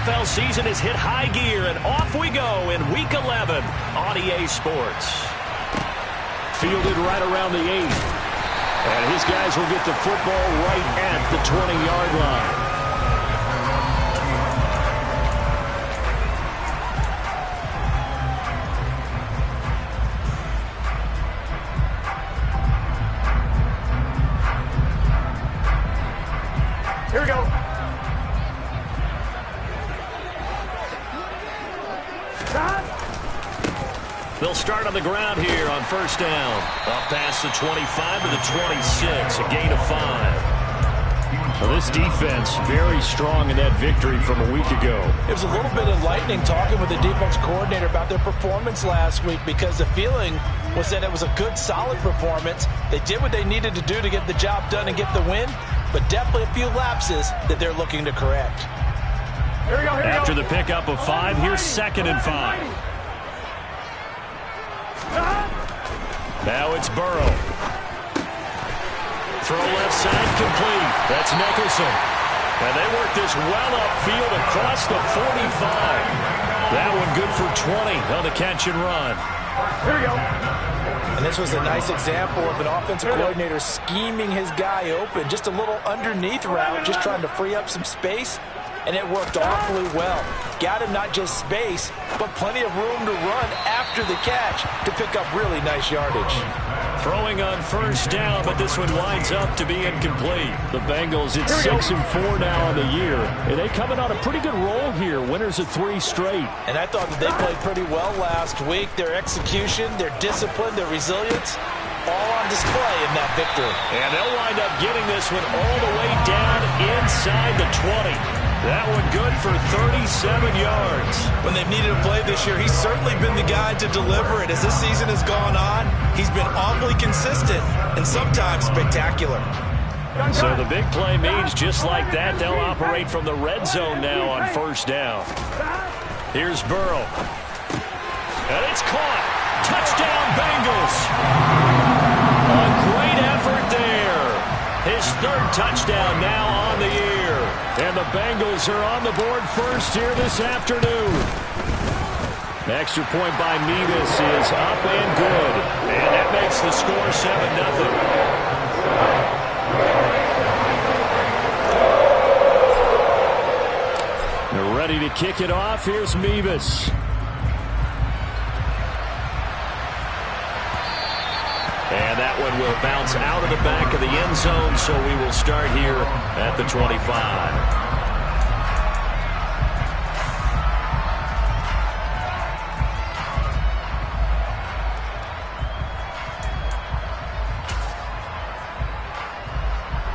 NFL season has hit high gear, and off we go in Week 11 on EA Sports. Fielded right around the 8. And his guys will get the football right at the 20-yard line. Here we go. They'll start on the ground here on first down. Up past the 25 to the 26, a gain of 5. Well, this defense very strong in that victory from a week ago. It was a little bit enlightening talking with the defense coordinator about their performance last week, because the feeling was that it was a good, solid performance. They did what they needed to do to get the job done and get the win, but definitely a few lapses that they're looking to correct. Here we go, After the pickup of 5, here's 2nd and 5. Now it's Burrow. Throw left side complete. That's Nicholson. And they work this well upfield across the 45. That one good for 20 on the catch and run. Here we go. And this was a nice example of an offensive coordinator scheming his guy open. Just a little underneath route, just trying to free up some space. And it worked awfully well. Got him not just space, but plenty of room to run after the catch to pick up really nice yardage. Throwing on first down, but this one winds up to be incomplete. The Bengals, it's 6-4 now on the year. And they coming on a pretty good roll here. Winners of 3 straight. And I thought that they played pretty well last week. Their execution, their discipline, their resilience, all on display in that victory. And they'll wind up getting this one all the way down inside the 20. That one good for 37 yards. When they've needed a play this year, he's certainly been the guy to deliver it. As this season has gone on, he's been awfully consistent and sometimes spectacular. So the big play means just like that, they'll operate from the red zone now on first down. Here's Burrow. And it's caught. Touchdown, Bengals. A great effort there. His 3rd touchdown now on the year. And the Bengals are on the board first here this afternoon. Extra point by Mevis is up and good. And that makes the score 7-0. They're ready to kick it off. Here's Mevis. And that one will bounce out of the back of the end zone, so we will start here at the 25.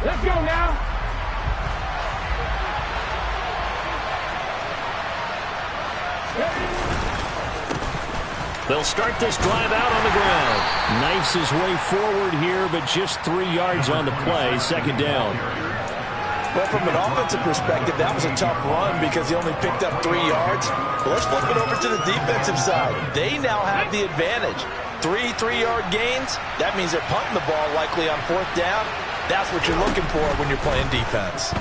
Let's go now. They'll start this drive out on the ground. Knifes his way forward here, but just 3 yards on the play. 2nd down. Well, from an offensive perspective, that was a tough run because he only picked up 3 yards. But let's flip it over to the defensive side. They now have the advantage. 3 3-yard gains. That means they're punting the ball likely on 4th down. That's what you're looking for when you're playing defense.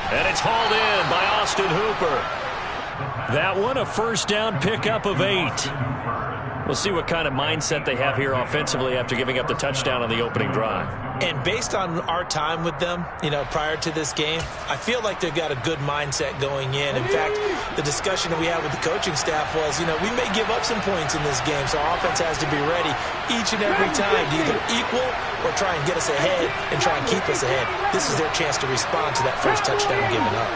And it's hauled in by Austin Hooper. That one, a first down pickup of 8. We'll see what kind of mindset they have here offensively after giving up the touchdown on the opening drive. And based on our time with them, prior to this game, I feel like they've got a good mindset going in. In fact, the discussion that we had with the coaching staff was, we may give up some points in this game, so our offense has to be ready each and every time to either equal or try and get us ahead and try and keep us ahead. This is their chance to respond to that first touchdown given up.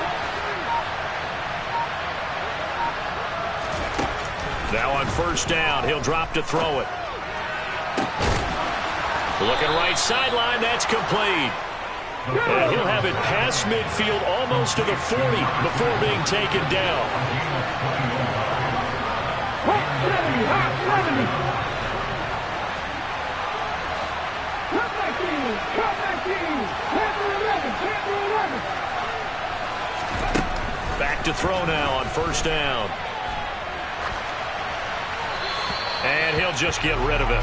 Now on first down, he'll drop to throw it. Looking right sideline, that's complete. And he'll have it past midfield almost to the 40 before being taken down. Back to throw now on first down. And he'll just get rid of it.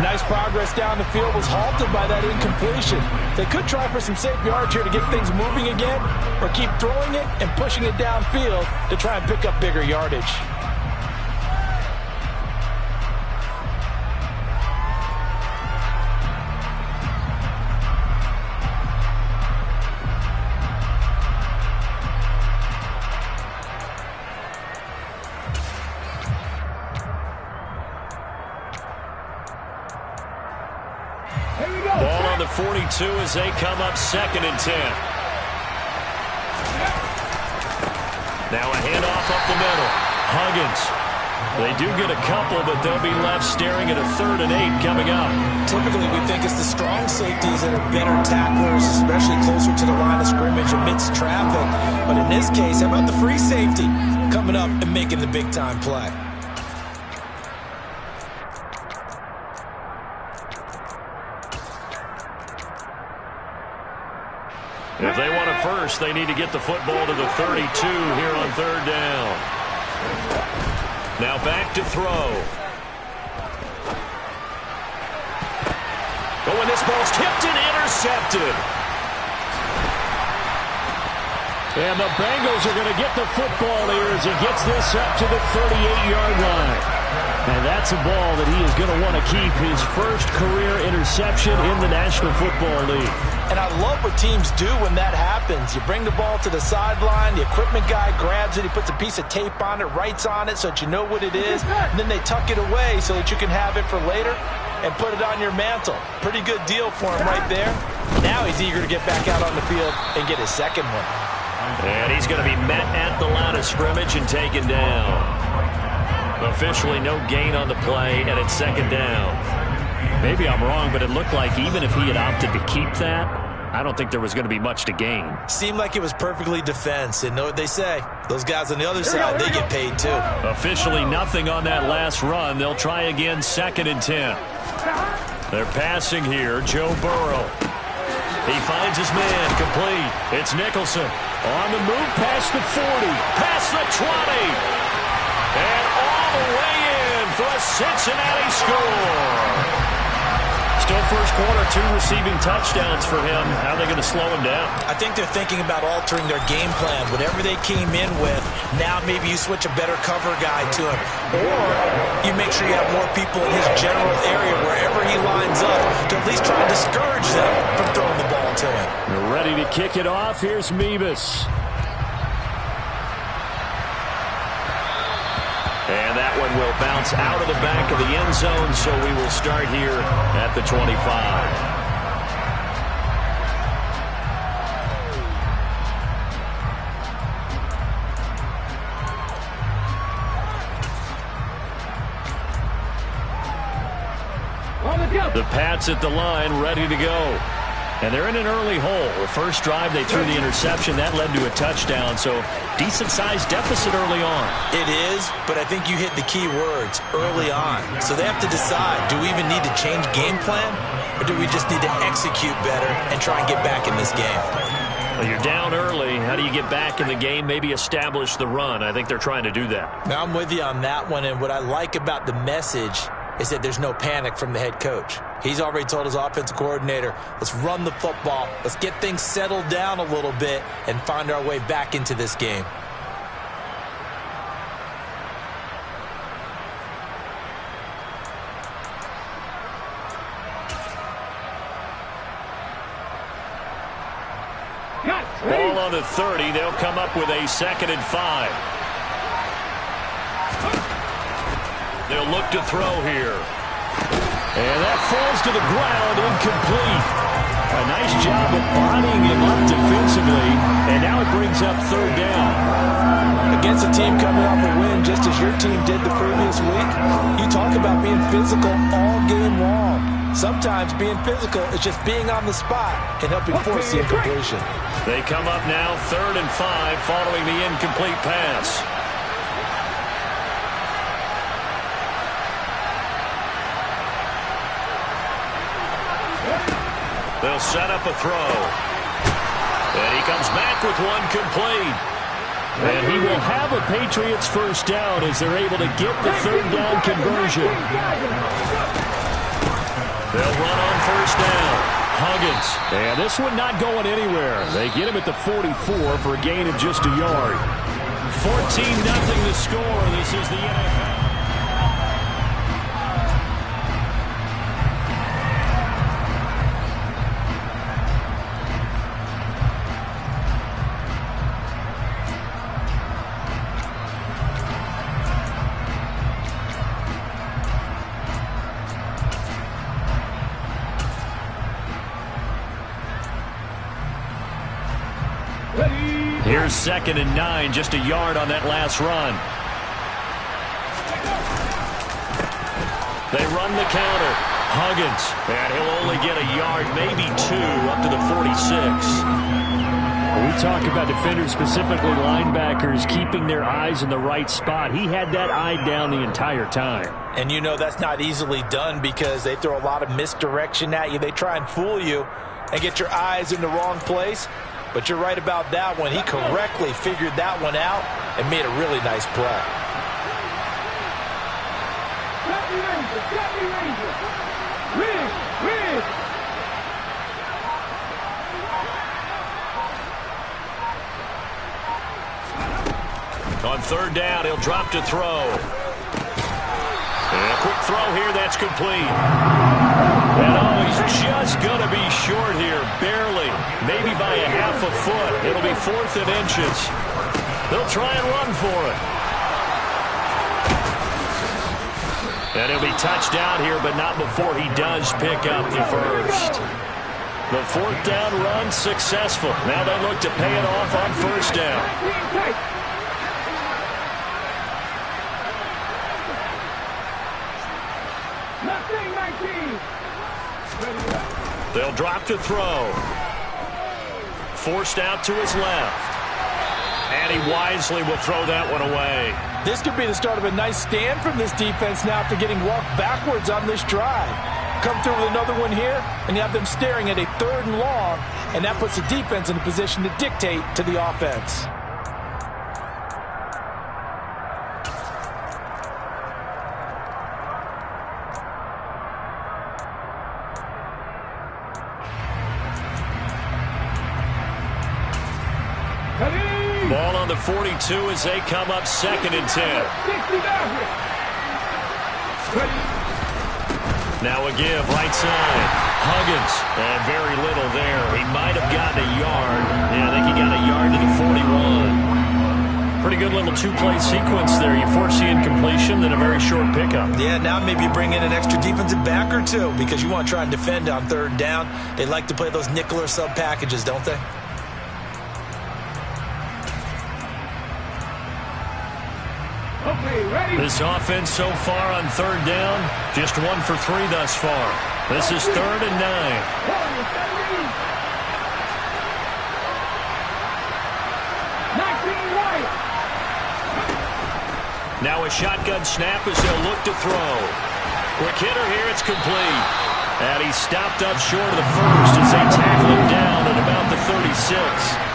Nice progress down the field was halted by that incompletion. They could try for some safe yards here to get things moving again, or keep throwing it and pushing it downfield to try and pick up bigger yardage. Ball on the 42 as they come up 2nd and 10. Now a handoff up the middle. Huggins. They do get a couple, but they'll be left staring at a 3rd and 8 coming up. Typically, we think it's the strong safeties that are better tacklers, especially closer to the line of scrimmage amidst traffic. But in this case, how about the free safety coming up and making the big-time play? If they want a first, they need to get the football to the 32 here on 3rd down. Now back to throw. Oh, and this ball's tipped and intercepted. And the Bengals are going to get the football here as he gets this up to the 38-yard line. And that's a ball that he is going to want to keep, his first career interception in the National Football League. And I love what teams do when that happens. You bring the ball to the sideline, the equipment guy grabs it, he puts a piece of tape on it, writes on it so that you know what it is, and then they tuck it away so that you can have it for later and put it on your mantle. Pretty good deal for him right there. Now he's eager to get back out on the field and get his second one. And he's going to be met at the line of scrimmage and taken down. Officially no gain on the play, and it's 2nd down. Maybe I'm wrong, but it looked like even if he had opted to keep that, I don't think there was going to be much to gain. Seemed like it was perfectly defense, and know what they say. Those guys on the other side, they get paid too. Officially nothing on that last run. They'll try again 2nd and 10. They're passing here. Joe Burrow. He finds his man, complete. It's Nicholson. On the move past the 40, past the 20. And all the way in for a Cincinnati score. Still first quarter, 2 receiving touchdowns for him. How are they going to slow him down? I think they're thinking about altering their game plan. Whatever they came in with, now maybe you switch a better cover guy to him. Or you make sure you have more people in his general area wherever he lines up to at least try and discourage them from throwing the ball to him. They're ready to kick it off. Here's Mevis. And that one will bounce out of the back of the end zone, so we will start here at the 25. The Pats at the line, ready to go. And they're in an early hole. The first drive, they threw the interception. That led to a touchdown, so decent-sized deficit early on. It is, but I think you hit the key words, early on. So they have to decide, do we even need to change game plan, or do we just need to execute better and try and get back in this game? Well, you're down early. How do you get back in the game? Maybe establish the run. I think they're trying to do that. Now, I'm with you on that one, and what I like about the message is that there's no panic from the head coach. He's already told his offensive coordinator, let's run the football, let's get things settled down a little bit and find our way back into this game. Ball on the 30. They'll come up with a 2nd and 5. They'll look to throw here. And that falls to the ground, incomplete. A nice job of bodying him up defensively, and now it brings up 3rd down. Against a team coming off a win, just as your team did the previous week, you talk about being physical all game long. Sometimes being physical is just being on the spot and helping force the incompletion. They come up now 3rd and 5 following the incomplete pass. They'll set up a throw. And he comes back with one complete. And he will have a Patriots first down as they're able to get the 3rd down conversion. They'll run on first down. Huggins. And this one not going anywhere. They get him at the 44 for a gain of just a yard. 14-0 the score. This is the NFL. Here's 2nd and 9, just a yard on that last run. They run the counter. Huggins, and he'll only get a yard, maybe 2, up to the 46. We talk about defenders, specifically linebackers, keeping their eyes in the right spot. He had that eye down the entire time. And you know that's not easily done because they throw a lot of misdirection at you. They try and fool you and get your eyes in the wrong place. But you're right about that one. He correctly figured that one out and made a really nice play. On 3rd down, he'll drop to throw. And a quick throw here, that's complete. And he's just going to be short here, barely, maybe by a half a foot. It'll be 4th and inches. They'll try and run for it. And he'll be touchdown here, but not before he does pick up the first. The 4th down run successful. Now they look to pay it off on 1st down. They'll drop to throw. Forced out to his left. And he wisely will throw that one away. This could be the start of a nice stand from this defense now after getting walked backwards on this drive. Come through with another one here, and you have them staring at a 3rd and long, and that puts the defense in a position to dictate to the offense. Ball on the 42 as they come up 2nd and 10. Now a give, right side. Huggins, and very little there. He might have gotten a yard. Yeah, I think he got a yard to the 41. Pretty good little 2-play sequence there. You force the incompletion, then a very short pickup. Yeah, now maybe bring in an extra defensive back or two because you want to try and defend on 3rd down. They like to play those nickel or sub packages, don't they? This offense so far on 3rd down, just 1 for 3 thus far. This is 3rd and 9. Now a shotgun snap as they'll look to throw. Quick hitter here, it's complete. And he stopped up short of the first as they tackle him down at about the 36.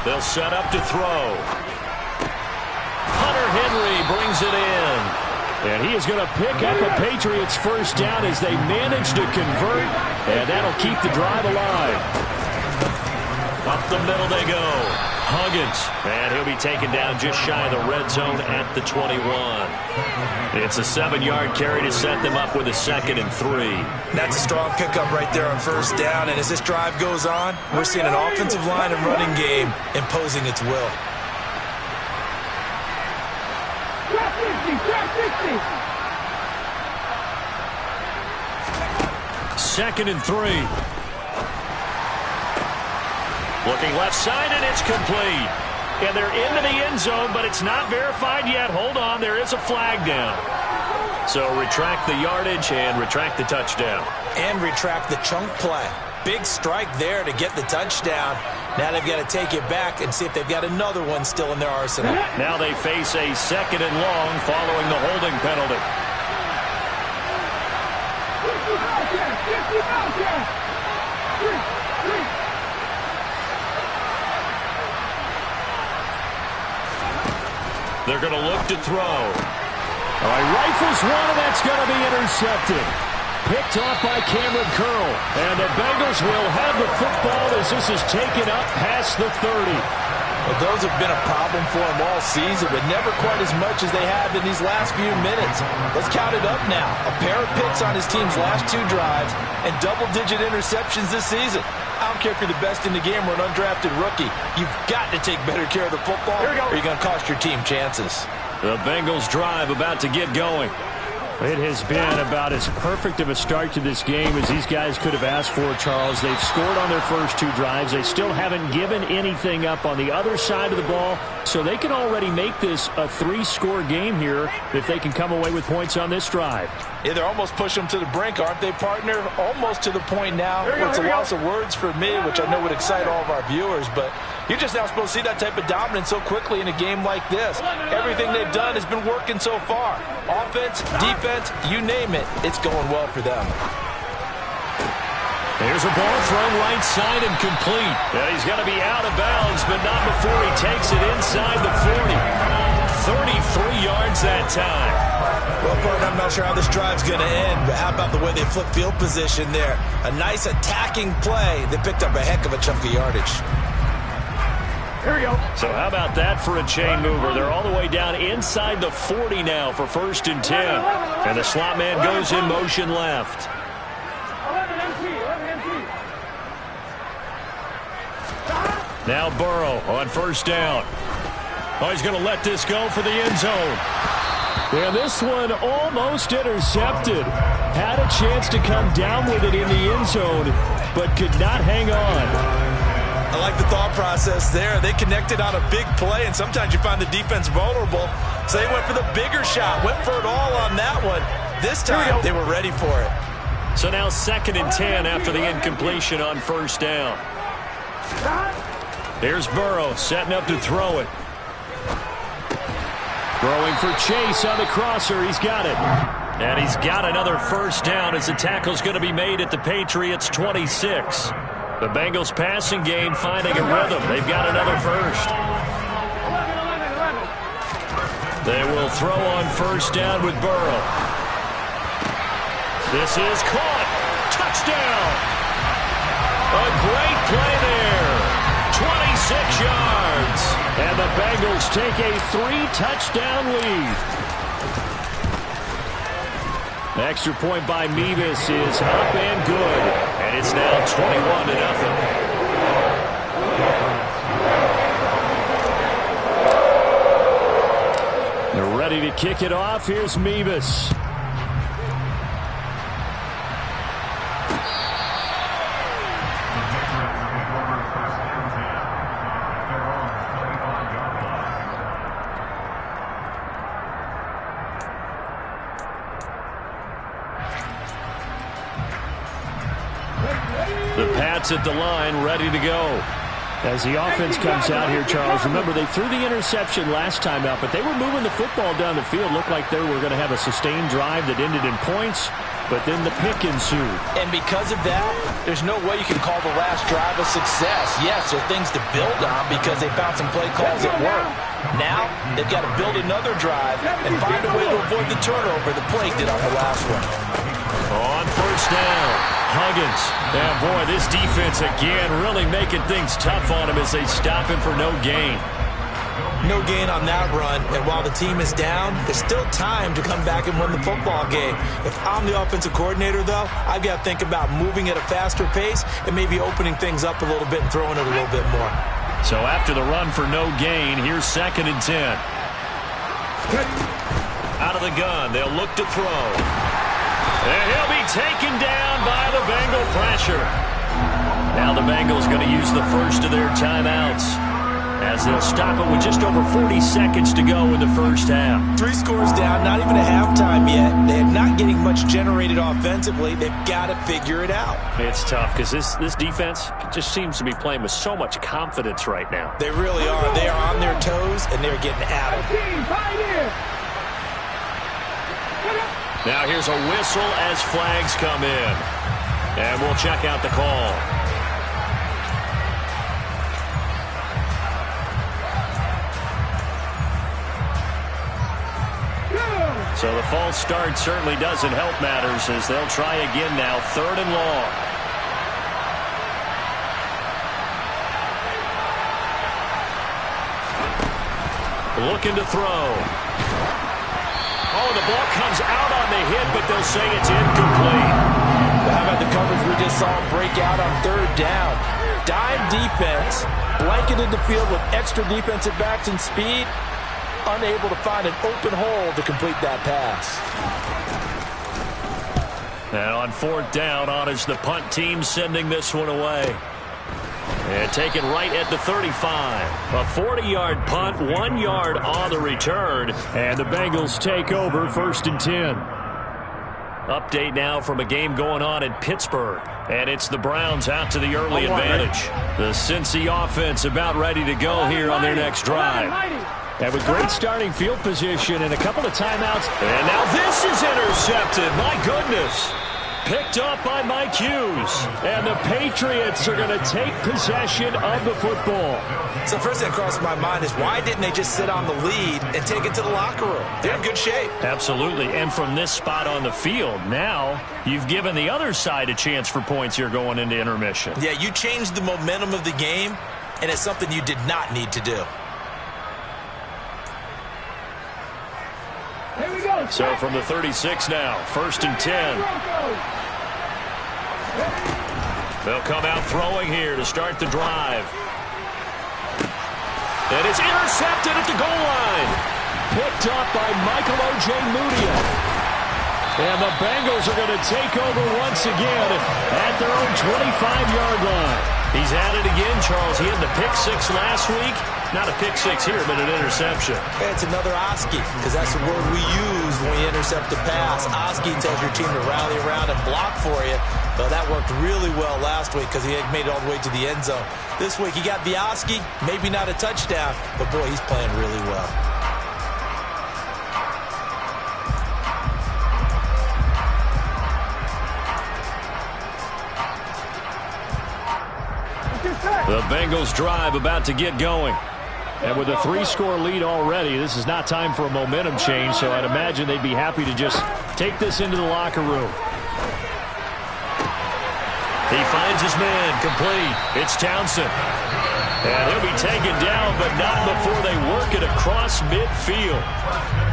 They'll set up to throw. Hunter Henry brings it in. And he is going to pick up a Patriots 1st down as they manage to convert, and that'll keep the drive alive. Up the middle they go. Huggins, and he'll be taken down just shy of the red zone at the 21. It's a 7-yard carry to set them up with a 2nd and 3. That's a strong pickup right there on 1st down, and as this drive goes on, we're seeing an offensive line and running game imposing its will. 2nd and 3. Looking left side, and it's complete. And they're into the end zone, but it's not verified yet. Hold on, there is a flag down. So retract the yardage and retract the touchdown. And retract the chunk play. Big strike there to get the touchdown. Now they've got to take it back and see if they've got another one still in their arsenal. Now they face a 2nd and long following the holding penalty. They're going to look to throw. All right, rifles one, and that's going to be intercepted. Picked off by Cameron Curl. And the Bengals will have the football as this is taken up past the 30. Well, those have been a problem for him all season, but never quite as much as they have in these last few minutes. Let's count it up now. A pair of picks on his team's last 2 drives and double-digit interceptions this season. I don't care if you're the best in the game or an undrafted rookie. You've got to take better care of the football or you're going to cost your team chances. The Bengals drive about to get going. It has been about as perfect of a start to this game as these guys could have asked for, Charles. They've scored on their first 2 drives. They still haven't given anything up on the other side of the ball, so they can already make this a 3-score game here if they can come away with points on this drive. Yeah, they're almost pushing them to the brink, aren't they, partner? Almost to the point now where it's a loss of words for me, which I know would excite all of our viewers, but you're just now supposed to see that type of dominance so quickly in a game like this. Everything they've done has been working so far. Offense, defense, you name it, it's going well for them. There's a ball thrown right side and complete. And he's going to be out of bounds, but not before he takes it inside the 40. 33 yards that time. Well, partner, I'm not sure how this drive's going to end, but how about the way they flip field position there? A nice attacking play. They picked up a heck of a chunk of yardage. Here we go. So how about that for a chain mover? They're all the way down inside the 40 now for 1st and 10. And the slot man goes in motion left. 11 MC. Now Burrow on 1st down. Oh, he's going to let this go for the end zone. And this one almost intercepted. Had a chance to come down with it in the end zone, but could not hang on. I like the thought process there. They connected on a big play, and sometimes you find the defense vulnerable. So they went for the bigger shot, went for it all on that one. This time, they were ready for it. So now 2nd and 10 after the incompletion on 1st down. Here's Burrow setting up to throw it. Throwing for Chase on the crosser. He's got it. And he's got another 1st down as the tackle's going to be made at the Patriots' 26. The Bengals passing game finding a rhythm. They've got another 1st. They will throw on 1st down with Burrow. This is caught. Touchdown. A great play there. 26 yards. And the Bengals take a 3-touchdown lead. The extra point by Mevis is up and good. And it's now 21-0. They're ready to kick it off. Here's Mevis. The Pats at the line, ready to go. As the offense comes out here, Charles, remember they threw the interception last time out, but they were moving the football down the field. Looked like they were going to have a sustained drive that ended in points, but then the pick ensued. And because of that, there's no way you can call the last drive a success. Yes, there are things to build on because they found some play calls that work. Now, they've got to build another drive and find a way to avoid the turnover the play did on the last one. On 1st down, Huggins. And boy, this defense again really making things tough on him as they stop him for no gain. No gain on that run, and while the team is down, there's still time to come back and win the football game. If I'm the offensive coordinator, though, I've got to think about moving at a faster pace and maybe opening things up a little bit and throwing it a little bit more. So after the run for no gain, here's 2nd and 10. Out of the gun, they'll look to throw. And he'll be taken down by the Bengal pressure. Now the Bengals going to use the first of their timeouts as they'll stop it with just over 40 seconds to go in the first half. 3 scores down, not even a halftime yet. They're not getting much generated offensively. They've got to figure it out. It's tough because this defense just seems to be playing with so much confidence right now. They really are. They are on their toes, and they're getting at it. Now here's a whistle as flags come in. And we'll check out the call. So the false start certainly doesn't help matters as they'll try again now, 3rd and long. Looking to throw. Oh, the ball comes out on the hit, but they'll say it's incomplete. How about the coverage we just saw him break out on 3rd down? Dime defense, blanketed the field with extra defensive backs and speed, unable to find an open hole to complete that pass. And on 4th down, on is the punt team sending this one away. And taken right at the 35. A 40-yard punt, 1 yard on the return. And the Bengals take over 1st and 10. Update now from a game going on in Pittsburgh. And it's the Browns out to the early advantage. The Cincy offense about ready to go here on their next drive. And with great starting field position and a couple of timeouts. And now this is intercepted. My goodness. Picked up by Mike Hughes. And the Patriots are going to take possession of the football. So first thing that crossed my mind is why didn't they just sit on the lead and take it to the locker room? They're in good shape. Absolutely. And from this spot on the field, now you've given the other side a chance for points here going into intermission. Yeah, you changed the momentum of the game, and it's something you did not need to do. Here we go. So from the 36 now, 1st and 10. They'll come out throwing here to start the drive. And it's intercepted at the goal line. Picked up by Michael Ojemudia. And the Bengals are going to take over once again at their own 25-yard line. He's at it again, Charles. He had the pick 6 last week. Not a pick 6 here, but an interception. It's another Oski, because that's the word we use when we intercept a pass. Oski tells your team to rally around and block for you. But that worked really well last week because he had made it all the way to the end zone. This week he got the Oski, maybe not a touchdown, but boy, he's playing really well. The Bengals drive about to get going. And with a 3-score lead already, this is not time for a momentum change, so I'd imagine they'd be happy to just take this into the locker room. He finds his man, complete. It's Townsend. And he'll be taken down, but not before they work it across midfield.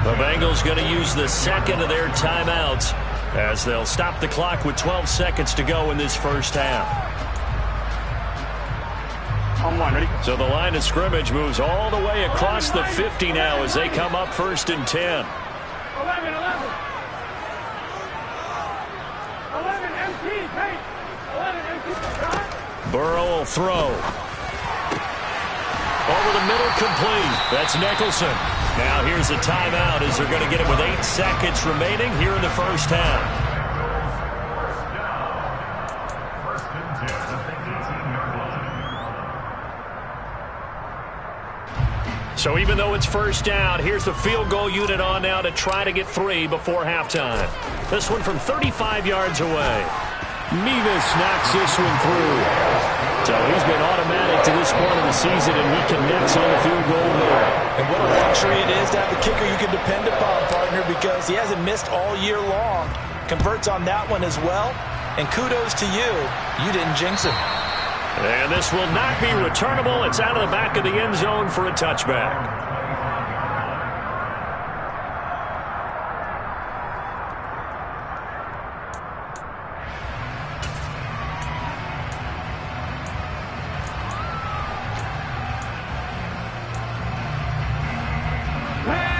The Bengals going to use the second of their timeouts as they'll stop the clock with 12 seconds to go in this first half. On 1, ready? So the line of scrimmage moves all the way across the 50 now as they come up 1st and 10. 11, 11. 11 empty, take. 11 empty. Burrow will throw. Over the middle, complete. That's Nicholson. Now here's a timeout as they're going to get it with 8 seconds remaining here in the first half. So even though it's first down, here's the field goal unit on now to try to get 3 before halftime. This one from 35 yards away. Nevis knocks this one through. So he's been automatic to this point of the season, and he connects on the field goal there. And what a luxury it is to have a kicker you can depend upon, partner, because he hasn't missed all year long. Converts on that one as well. And kudos to you. You didn't jinx him. And this will not be returnable. It's out of the back of the end zone for a touchback.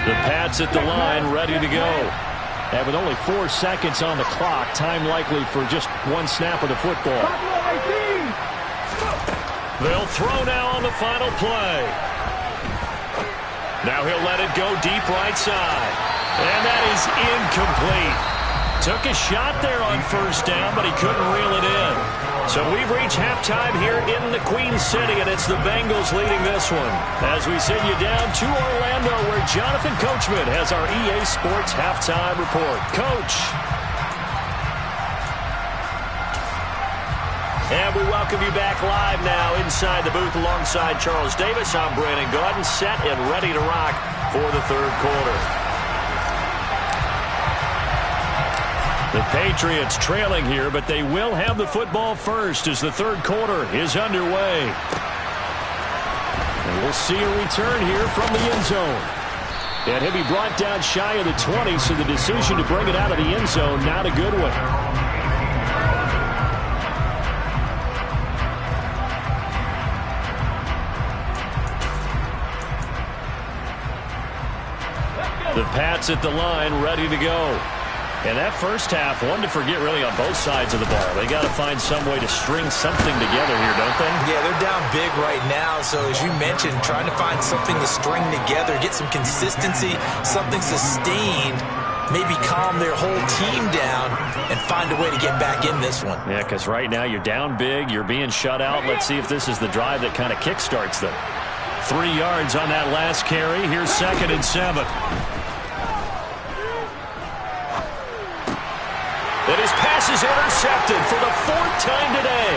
The Pats at the line, ready to go. And with only 4 seconds on the clock, time likely for just one snap of the football. They'll throw now on the final play. Now he'll let it go deep right side. And that is incomplete. Took a shot there on first down, but he couldn't reel it in. So we've reached halftime here in the Queen City, and it's the Bengals leading this one. As we send you down to Orlando, where Jonathan Coachman has our EA Sports Halftime Report. Coach. And we welcome you back live now inside the booth alongside Charles Davis. I'm Brandon Gaudin, set and ready to rock for the third quarter. The Patriots trailing here, but they will have the football first as the third quarter is underway. And we'll see a return here from the end zone. And he'll be brought down shy of the 20, so the decision to bring it out of the end zone, not a good one. The Pats at the line, ready to go. And that first half, one to forget really on both sides of the ball. They got to find some way to string something together here, don't they? Yeah, they're down big right now. So as you mentioned, trying to find something to string together, get some consistency, something sustained, maybe calm their whole team down and find a way to get back in this one. Yeah, because right now you're down big, you're being shut out. Let's see if this is the drive that kind of kickstarts them. 3 yards on that last carry. Here's 2nd and 7. And his pass is intercepted for the 4th time today.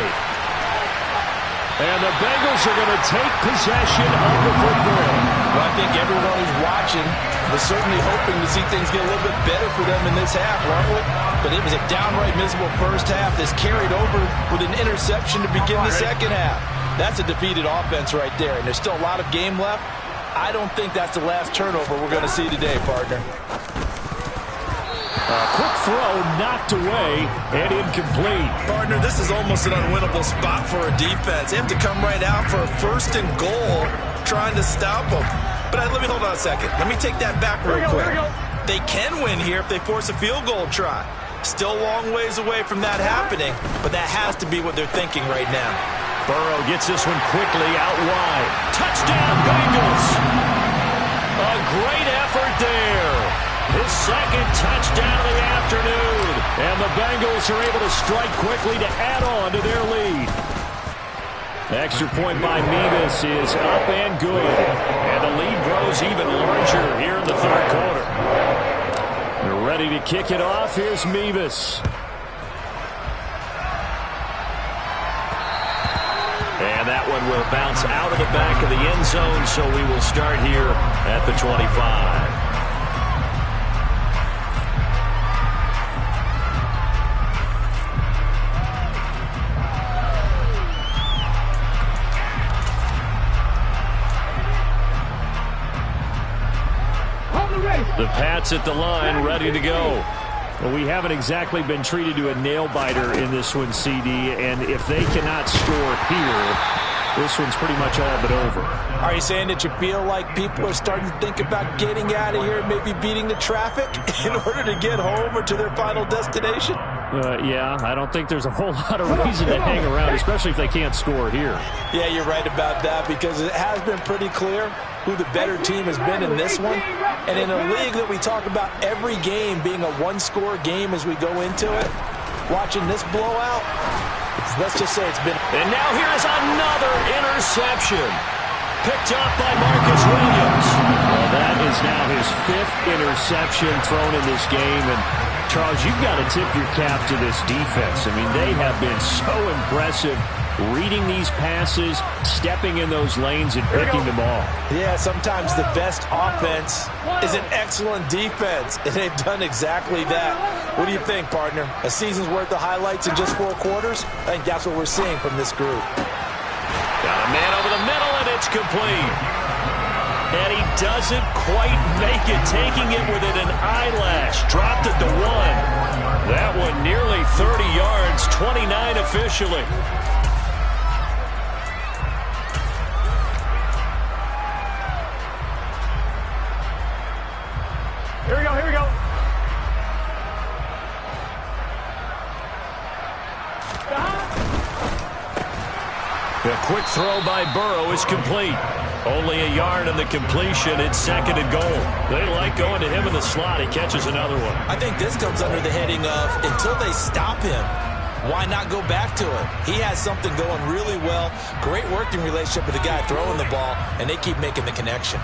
And the Bengals are going to take possession of the football. Well, I think everyone who's watching was certainly hoping to see things get a little bit better for them in this half, weren't we? But it was a downright miserable first half that's carried over with an interception to begin the second half. That's a defeated offense right there, and there's still a lot of game left. I don't think that's the last turnover we're going to see today, partner. Quick throw knocked away and incomplete. Partner, this is almost an unwinnable spot for a defense. They have to come right out for a 1st and goal trying to stop them. But let me hold on a second. Let me take that back real quick. They can win here if they force a field goal try. Still a long ways away from that happening, but that has to be what they're thinking right now. Burrow gets this one quickly out wide. Touchdown, Bengals. A great effort there. His 2nd touchdown of the afternoon. And the Bengals are able to strike quickly to add on to their lead. Extra point by Mevis is up and good. And the lead grows even larger here in the 3rd quarter. They're ready to kick it off. Here's Mevis. And that one will bounce out of the back of the end zone, so we will start here at the 25. The Pats at the line, ready to go. Well, we haven't exactly been treated to a nail-biter in this one, CD, and if they cannot score here, this one's pretty much all but over. Are you saying that you feel like people are starting to think about getting out of here and maybe beating the traffic in order to get home or to their final destination? Yeah, I don't think there's a whole lot of reason to hang around, especially if they can't score here. Yeah, you're right about that, because it has been pretty clear who the better team has been in this one. And in a league that we talk about every game being a one-score game as we go into it, watching this blowout, let's just say it's been... And now here is another interception. Picked up by Marcus Williams. Well, that is now his 5th interception thrown in this game. And, Charles, you've got to tip your cap to this defense. I mean, they have been so impressive reading these passes, stepping in those lanes, and picking them off. Yeah, sometimes the best offense is an excellent defense, and they've done exactly that. What do you think, partner? A season's worth of highlights in just 4 quarters? I think that's what we're seeing from this group. Got a man over the middle, and it's complete. And he doesn't quite make it, taking it within an eyelash. Dropped it to 1. That one nearly 30 yards, 29 officially. Here we go, here we go. A quick throw by Burrow is complete. Only a yard on the completion. It's 2nd and goal. They like going to him in the slot. He catches another one. I think this comes under the heading of until they stop him, why not go back to it? He has something going really well. Great working relationship with the guy throwing the ball, and they keep making the connection.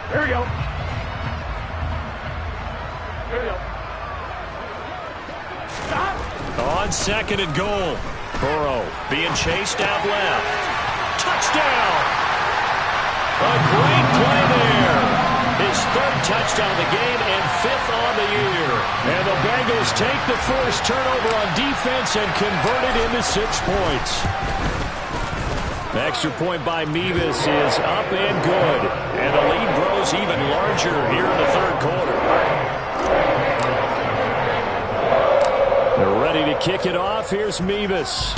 Here we go. Here we go. Stop. On 2nd and goal. Burrow being chased out left. Touchdown! A great play there. His third touchdown of the game and 5th on the year. And the Bengals take the first turnover on defense and convert it into 6 points. The extra point by Mevis is up and good. And the lead grows even larger here in the third quarter. They're ready to kick it off. Here's Mevis.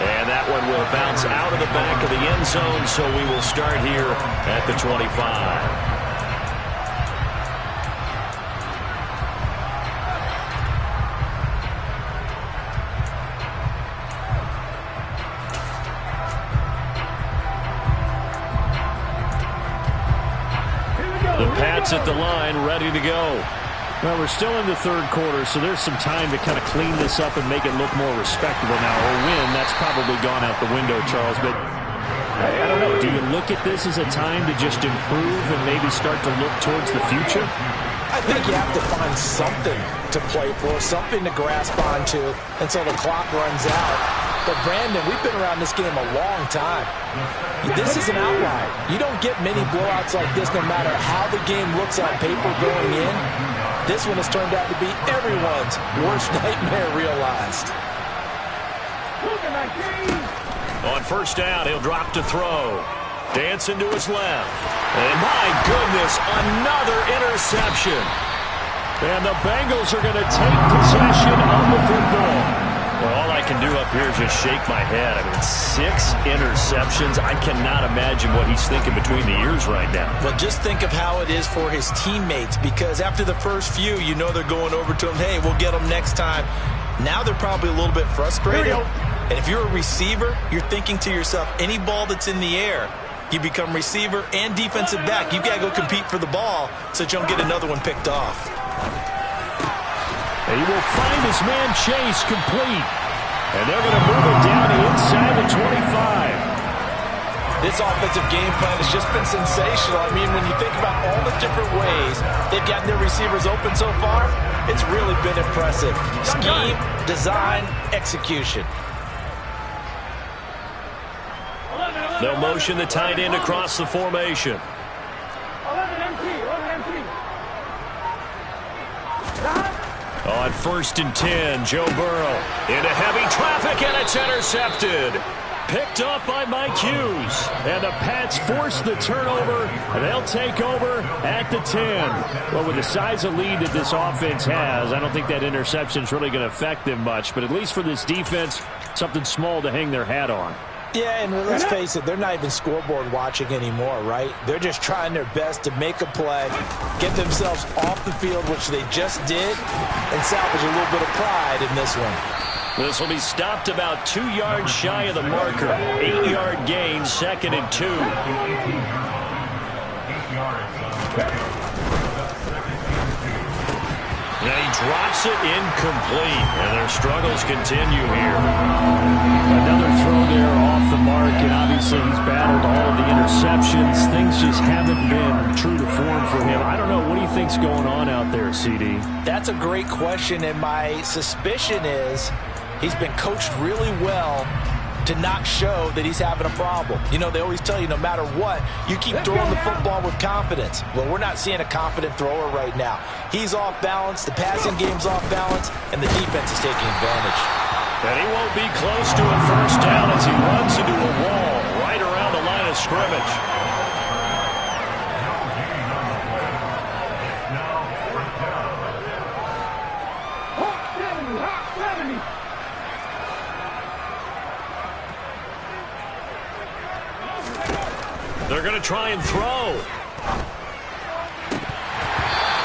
And that one will bounce out of the back of the end zone, so we will start here at the 25. The Pats at the line, ready to go. Well, we're still in the third quarter, so there's some time to kind of clean this up and make it look more respectable now. Or win, that's probably gone out the window, Charles. But I don't know. Do you look at this as a time to just improve and maybe start to look towards the future? I think you have to find something to play for, something to grasp onto until the clock runs out. But, Brandon, we've been around this game a long time. This is an outlier. You don't get many blowouts like this no matter how the game looks on paper going in. This one has turned out to be everyone's worst nightmare realized. On first down, he'll drop to throw. Dancing to his left. And my goodness, another interception. And the Bengals are going to take possession of the football. Well, all I can do up here is just shake my head. I mean, 6 interceptions. I cannot imagine what he's thinking between the ears right now. Well, just think of how it is for his teammates, because after the first few, you know they're going over to him, hey, we'll get them next time. Now they're probably a little bit frustrated. And if you're a receiver, you're thinking to yourself, any ball that's in the air, you become receiver and defensive back. You've got to go compete for the ball so that you don't get another one picked off. And he will find his man Chase complete. And they're going to move it down to inside the 25. This offensive game plan has just been sensational. I mean, when you think about all the different ways they've gotten their receivers open so far, it's really been impressive. Scheme, design, execution. They'll motion the tight end across the formation. On first and 10, Joe Burrow into heavy traffic, and it's intercepted. Picked up by Mike Hughes. And the Pats force the turnover, and they'll take over at the 10. Well, with the size of lead that this offense has, I don't think that interception is really going to affect them much. But at least for this defense, something small to hang their hat on. Yeah, and let's face it, they're not even scoreboard watching anymore, right? They're just trying their best to make a play, get themselves off the field, which they just did, and salvage a little bit of pride in this one. This will be stopped about 2 yards shy of the marker. 8-yard gain, 2nd and 2. Now he drops it incomplete, and their struggles continue here. Another throw there off the mark, and obviously he's battled all of the interceptions. Things just haven't been true to form for him. I don't know. What do you think's going on out there, CD? That's a great question, and my suspicion is he's been coached really well to not show that he's having a problem. You know, they always tell you no matter what, you keep throwing the football with confidence. Well, we're not seeing a confident thrower right now. He's off balance, the passing game's off balance, and the defense is taking advantage. And he won't be close to a first down as he runs into a wall right around the line of scrimmage. They're going to try and throw.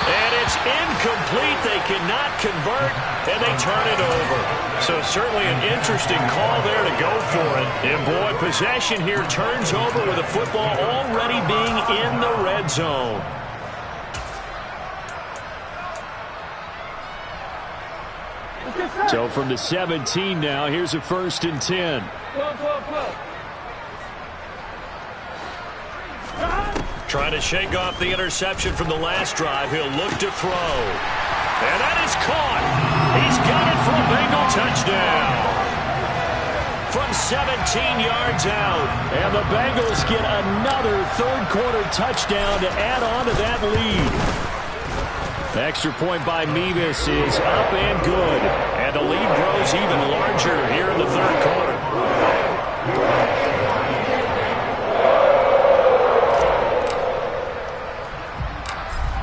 And it's incomplete. They cannot convert, and they turn it over. So certainly an interesting call there to go for it. And boy, possession here turns over with the football already being in the red zone. So from the 17 now, here's a 1st and 10. 12. Trying to shake off the interception from the last drive. He'll look to throw. And that is caught. He's got it for a Bengal touchdown. from 17 yards out. And the Bengals get another third-quarter touchdown to add on to that lead. The extra point by Mevis is up and good. And the lead grows even larger here in the third quarter.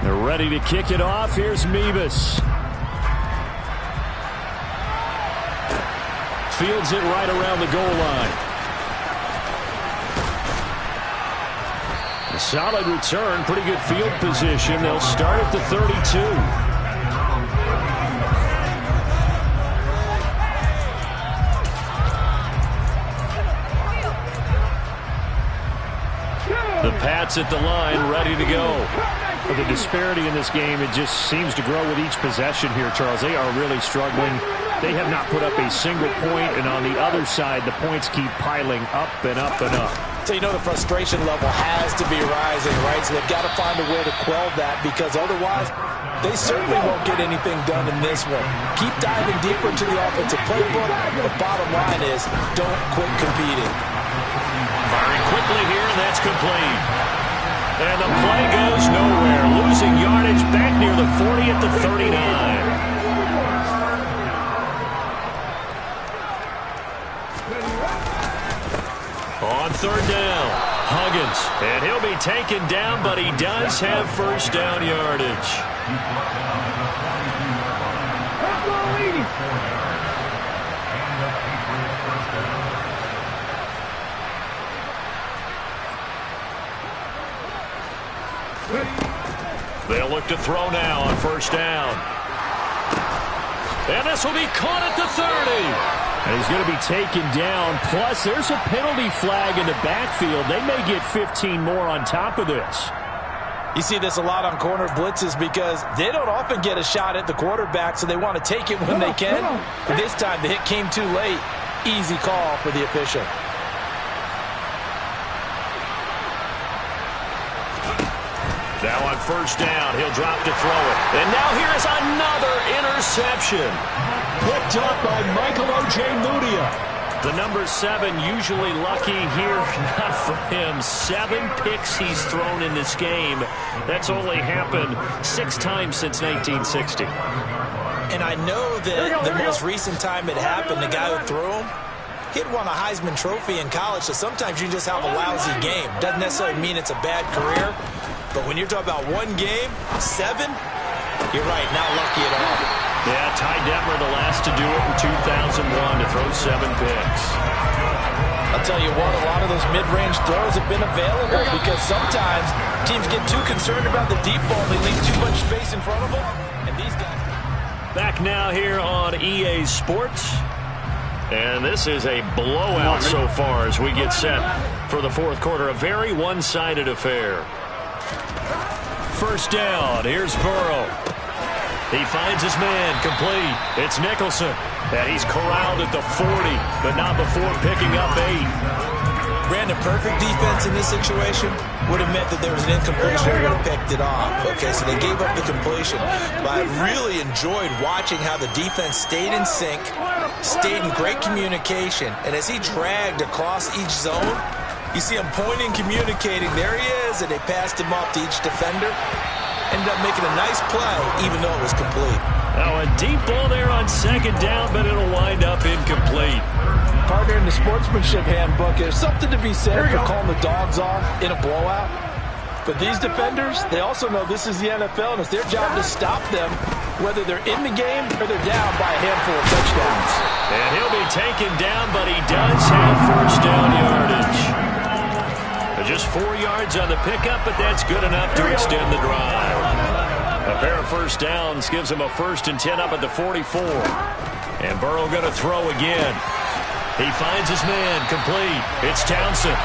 They're ready to kick it off. Here's Mevis. Fields it right around the goal line. A solid return, pretty good field position. They'll start at the 32. The Pats at the line, ready to go. The disparity in this game, it just seems to grow with each possession here, Charles. They are really struggling. They have not put up a single point, and on the other side, the points keep piling up and up and up. So you know the frustration level has to be rising, right? So they've got to find a way to quell that, because otherwise they certainly won't get anything done in this one. Keep diving deeper into the offensive playbook. The bottom line is don't quit competing. Firing quickly here, and that's complete. And the play goes nowhere. Losing yardage back near the 40 at the 39. On third down, Huggins. And he'll be taken down, but he does have first down yardage. They'll look to throw now on first down. And this will be caught at the 30. And he's going to be taken down. Plus, there's a penalty flag in the backfield. They may get 15 more on top of this. You see this a lot on corner blitzes because they don't often get a shot at the quarterback, so they want to take it when they can. But this time, the hit came too late. Easy call for the official. Now on first down, he'll drop to throw it. And now here's another interception. Picked up by Michael Ojemudia. The number 7 usually lucky here. Not for him. 7 picks he's thrown in this game. That's only happened 6 times since 1960. And I know that the most recent time it happened, the guy who threw him, he'd won a Heisman Trophy in college, so sometimes you just have a lousy game. Doesn't necessarily mean it's a bad career. But when you're talking about one game, 7, you're right, not lucky at all. Yeah, Ty Detmer, the last to do it in 2001, to throw 7 picks. I'll tell you what, a lot of those mid-range throws have been available because sometimes teams get too concerned about the deep ball. They leave too much space in front of them. And these guys... Back now here on EA Sports. And this is a blowout so far as we get set for the fourth quarter. A very one-sided affair. First down, here's Burrow. He finds his man, complete. It's Nicholson. And he's corralled at the 40, but not before picking up 8. Brandon, perfect defense in this situation would have meant that there was an incompletion and would have picked it off. Okay, so they gave up the completion. But I really enjoyed watching how the defense stayed in sync, stayed in great communication, and as he dragged across each zone, you see him pointing, communicating. There he is, and they passed him off to each defender. Ended up making a nice play, even though it was complete. Now a deep ball there on second down, but it'll wind up incomplete. Partner, in the sportsmanship handbook, there's something to be said for calling the dogs off in a blowout. But these defenders, they also know this is the NFL, and it's their job to stop them, whether they're in the game or they're down by a handful of touchdowns. And he'll be taken down, but he does have first down yardage. Just 4 yards on the pickup, but that's good enough to extend the drive. A pair of first downs gives him a 1st and 10 up at the 44. And Burrow going to throw again. He finds his man, complete. It's Townsend.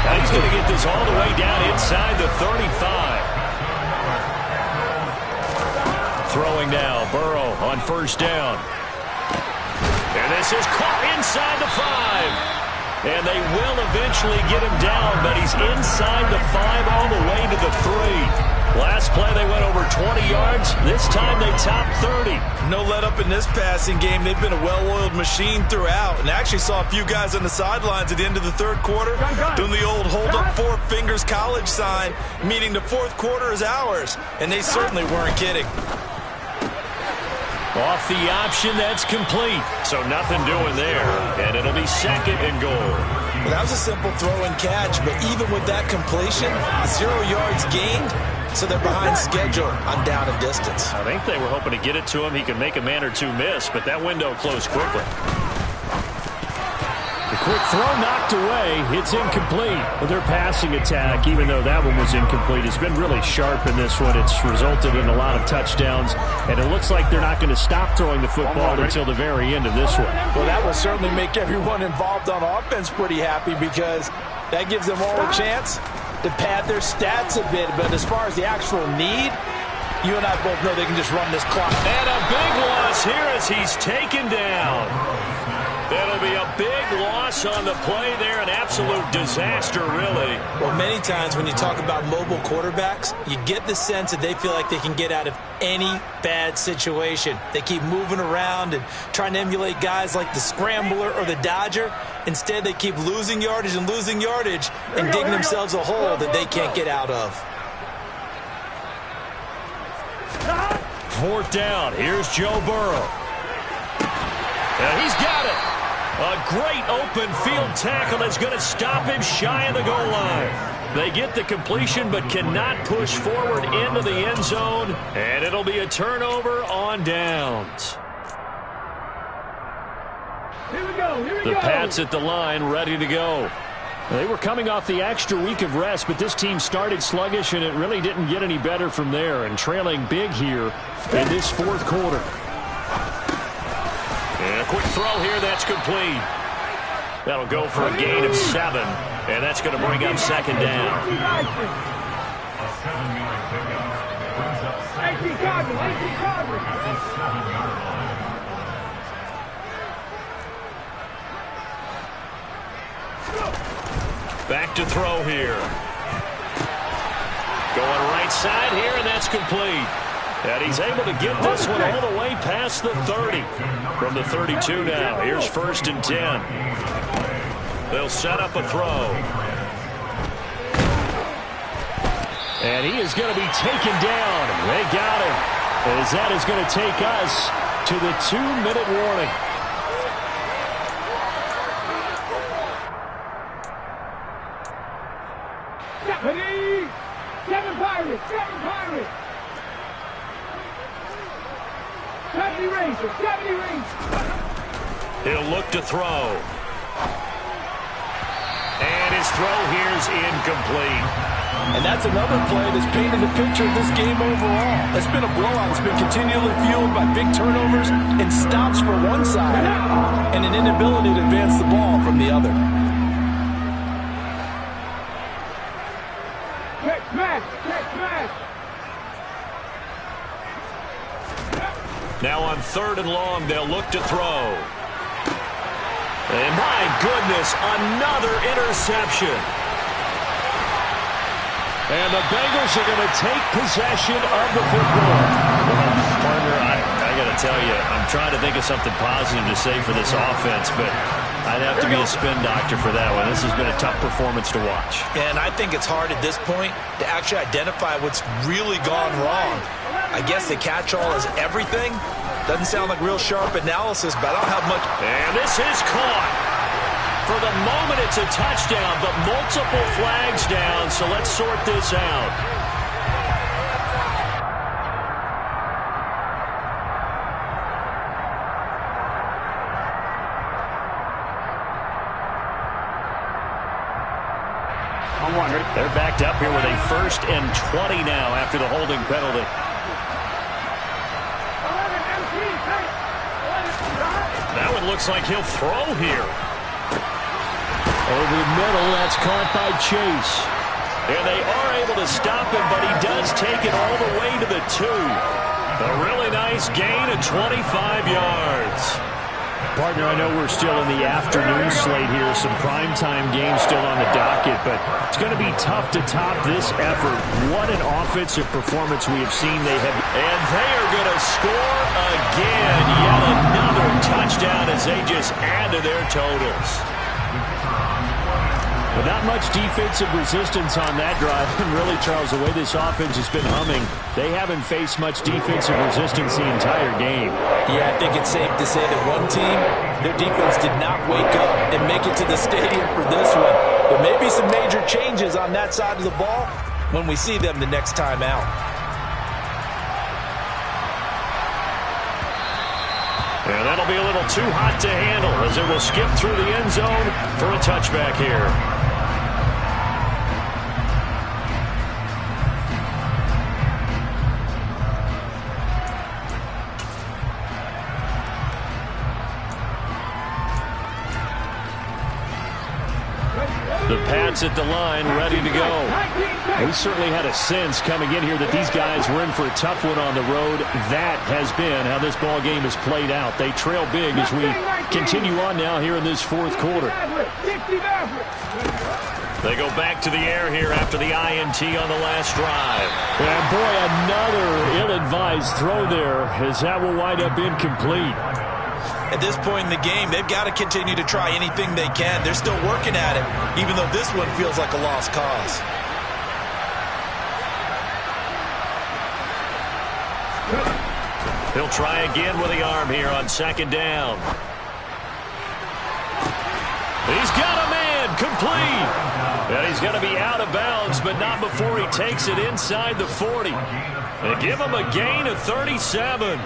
Now he's going to get this all the way down inside the 35. Throwing now, Burrow on first down. And this is caught inside the 5. And they will eventually get him down, but he's inside the 5 all the way to the 3. Last play, they went over 20 yards. This time, they topped 30. No let up in this passing game. They've been a well-oiled machine throughout. And I actually saw a few guys on the sidelines at the end of the third quarter doing the old hold up 4 fingers college sign, meaning the fourth quarter is ours. And they certainly weren't kidding. Off the option, that's complete. So nothing doing there. And it'll be 2nd and goal. Well, that was a simple throw and catch, but even with that completion, 0 yards gained, so they're behind schedule on down and distance. I think they were hoping to get it to him. He could make a man or two miss, but that window closed quickly. The quick throw knocked away. It's incomplete. But their passing attack, even though that one was incomplete, has been really sharp in this one. It's resulted in a lot of touchdowns, and it looks like they're not going to stop throwing the football until the very end of this one. Well, that will certainly make everyone involved on offense pretty happy because that gives them all a chance to pad their stats a bit. But as far as the actual need, you and I both know they can just run this clock. And a big loss here as he's taken down. That'll be a big loss on the play there. An absolute disaster, really. Well, many times when you talk about mobile quarterbacks, you get the sense that they feel like they can get out of any bad situation. They keep moving around and trying to emulate guys like the Scrambler or the Dodger. Instead, they keep losing yardage and digging themselves a hole that they can't get out of. 4th down. Here's Joe Burrow. And he's got it. A great open field tackle that's going to stop him shy of the goal line. They get the completion but cannot push forward into the end zone, and it'll be a turnover on downs. Here we go. The Pats at the line, ready to go. They were coming off the extra week of rest, but this team started sluggish, and it really didn't get any better from there, and trailing big here in this 4th quarter. And a quick throw here, that's complete. That'll go for a gain of 7, and that's going to bring up 2nd down. Back to throw here. Going right side here, and that's complete. And he's able to get this one all the way past the 30. From the 32 now. Here's 1st and 10. They'll set up a throw. And he is going to be taken down. They got him. As that is going to take us to the 2-minute warning. Seven Pirates. 70 Rangers. He'll look to throw. And his throw here is incomplete. And that's another play that's painted a picture of this game overall. It's been a blowout. It's been continually fueled by big turnovers and stops for one side and an inability to advance the ball from the other. Now on 3rd and long, they'll look to throw. And my goodness, another interception. And the Bengals are going to take possession of the football. Partner, I got to tell you, I'm trying to think of something positive to say for this offense, but I'd have to be a spin doctor for that one. This has been a tough performance to watch. And I think it's hard at this point to actually identify what's really gone wrong. I guess the catch-all is everything. Doesn't sound like real sharp analysis, but I don't have much. And this is caught. For the moment, it's a touchdown, but multiple flags down, so let's sort this out. They're backed up here with a 1st and 20 now after the holding penalty. That one looks like he'll throw here. Over the middle, that's caught by Chase. And they are able to stop him, but he does take it all the way to the 2. A really nice gain of 25 yards. Partner, I know we're still in the afternoon slate here, some primetime games still on the docket, but it's going to be tough to top this effort. What an offensive performance we have seen. And they are going to score again. Yet another touchdown as they just add to their totals. But not much defensive resistance on that drive. And really, Charles, the way this offense has been humming, they haven't faced much defensive resistance the entire game. Yeah, I think it's safe to say that one team, their defense did not wake up and make it to the stadium for this one. There may be some major changes on that side of the ball when we see them the next time out. And that'll be a little too hot to handle as it will skip through the end zone for a touchback here. The Pats at the line, ready to go. We certainly had a sense coming in here that these guys were in for a tough one on the road. That has been how this ball game has played out. They trail big as we continue on now here in this fourth quarter. They go back to the air here after the INT on the last drive. And boy, another ill-advised throw there as that will wind up incomplete. At this point in the game, they've got to continue to try anything they can. They're still working at it, even though this one feels like a lost cause. He'll try again with the arm here on second down. He's got a man, complete. And he's going to be out of bounds, but not before he takes it inside the 40. And give him a gain of 37.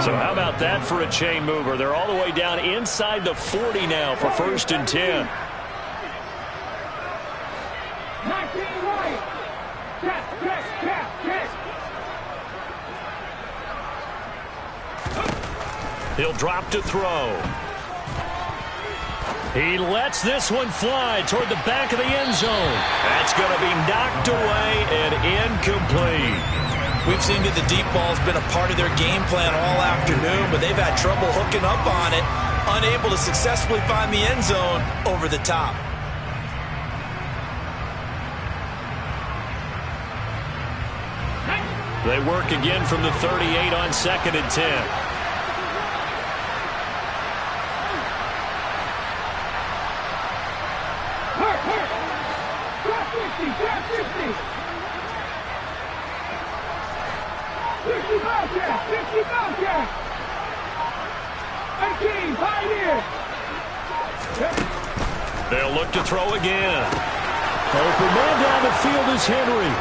So how about that for a chain mover? They're all the way down inside the 40 now for 1st and 10. He'll drop to throw. He lets this one fly toward the back of the end zone. That's going to be knocked away and incomplete. We've seen that the deep ball's been a part of their game plan all afternoon, but they've had trouble hooking up on it, unable to successfully find the end zone over the top. They work again from the 38 on 2nd and 10. They'll look to throw again. Open man down the field is Henry.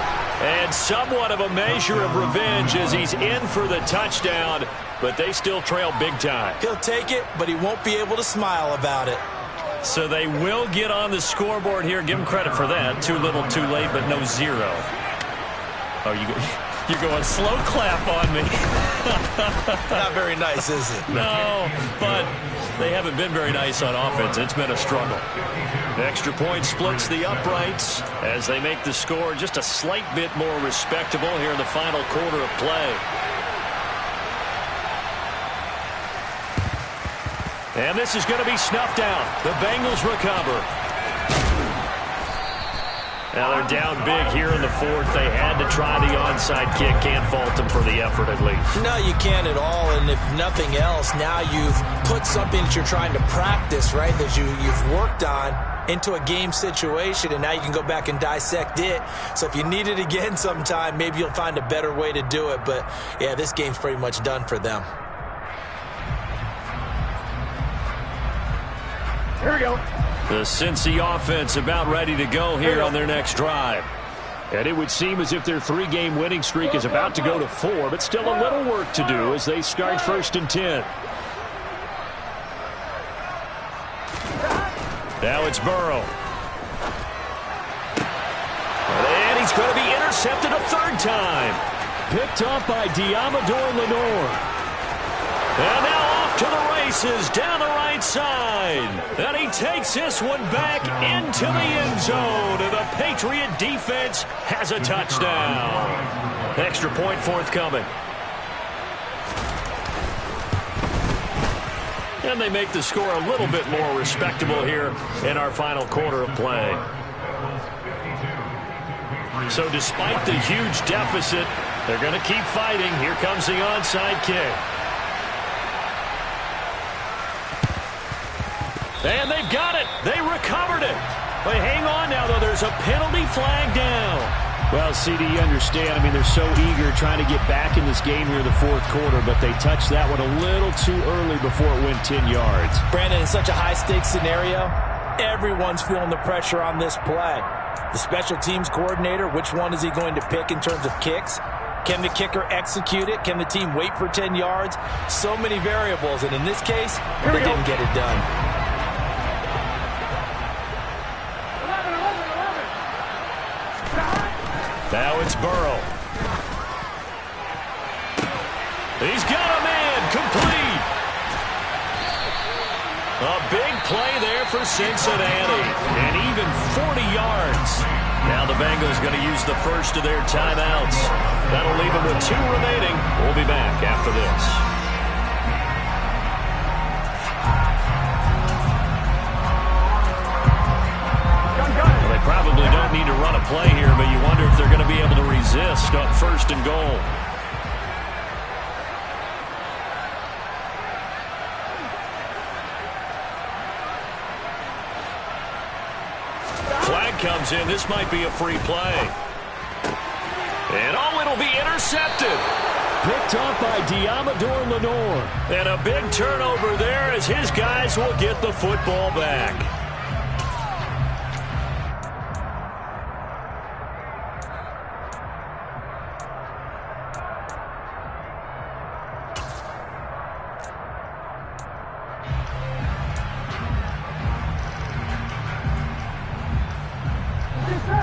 And somewhat of a measure of revenge as he's in for the touchdown, but they still trail big time. He'll take it, but he won't be able to smile about it. So they will get on the scoreboard here. Give him credit for that. Too little, too late, but no zero. Oh, you're going slow clap on me. Not very nice, is it? No, but they haven't been very nice on offense. It's been a struggle. Extra point splits the uprights as they make the score just a slight bit more respectable here in the final quarter of play. And this is going to be snuffed out. The Bengals recover. Now they're down big here in the fourth. They had to try the onside kick. Can't fault them for the effort at least. No, you can't at all. And if nothing else, now you've put something that you're trying to practice, right, that you've worked on into a game situation, and now you can go back and dissect it. So if you need it again sometime, maybe you'll find a better way to do it. But, yeah, this game's pretty much done for them. Here we go. The Cincy offense about ready to go here on their next drive. And it would seem as if their 3-game winning streak is about to go to 4, but still a little work to do as they start 1st and 10. Now it's Burrow. And he's going to be intercepted a 3rd time. Picked up by Diamador Lenore. And now off to the races down the right side. And he takes this one back into the end zone. And the Patriot defense has a touchdown. Extra point forthcoming. And they make the score a little bit more respectable here in our final quarter of play. So despite the huge deficit, they're going to keep fighting. Here comes the onside kick. And they've got it. They recovered it. But hang on now, though. There's a penalty flag down. Well, CD, you understand. I mean, they're so eager trying to get back in this game here in the fourth quarter, but they touched that one a little too early before it went 10 yards. Brandon, in such a high-stakes scenario, everyone's feeling the pressure on this play. The special teams coordinator, which one is he going to pick in terms of kicks? Can the kicker execute it? Can the team wait for 10 yards? So many variables, and in this case, they didn't get it done. 11. Now it's Burrow. He's got a man complete. A big play there for Cincinnati. And even 40 yards. Now the Bengals going to use the first of their timeouts. That'll leave them with 2 remaining. We'll be back after this. Well, they probably don't need to run a play here, but you wonder if they're going to be able to resist on 1st and goal. Flag comes in. This might be a free play. And it'll be intercepted. Picked up by Diamador Lenore. And a big turnover there as his guys will get the football back.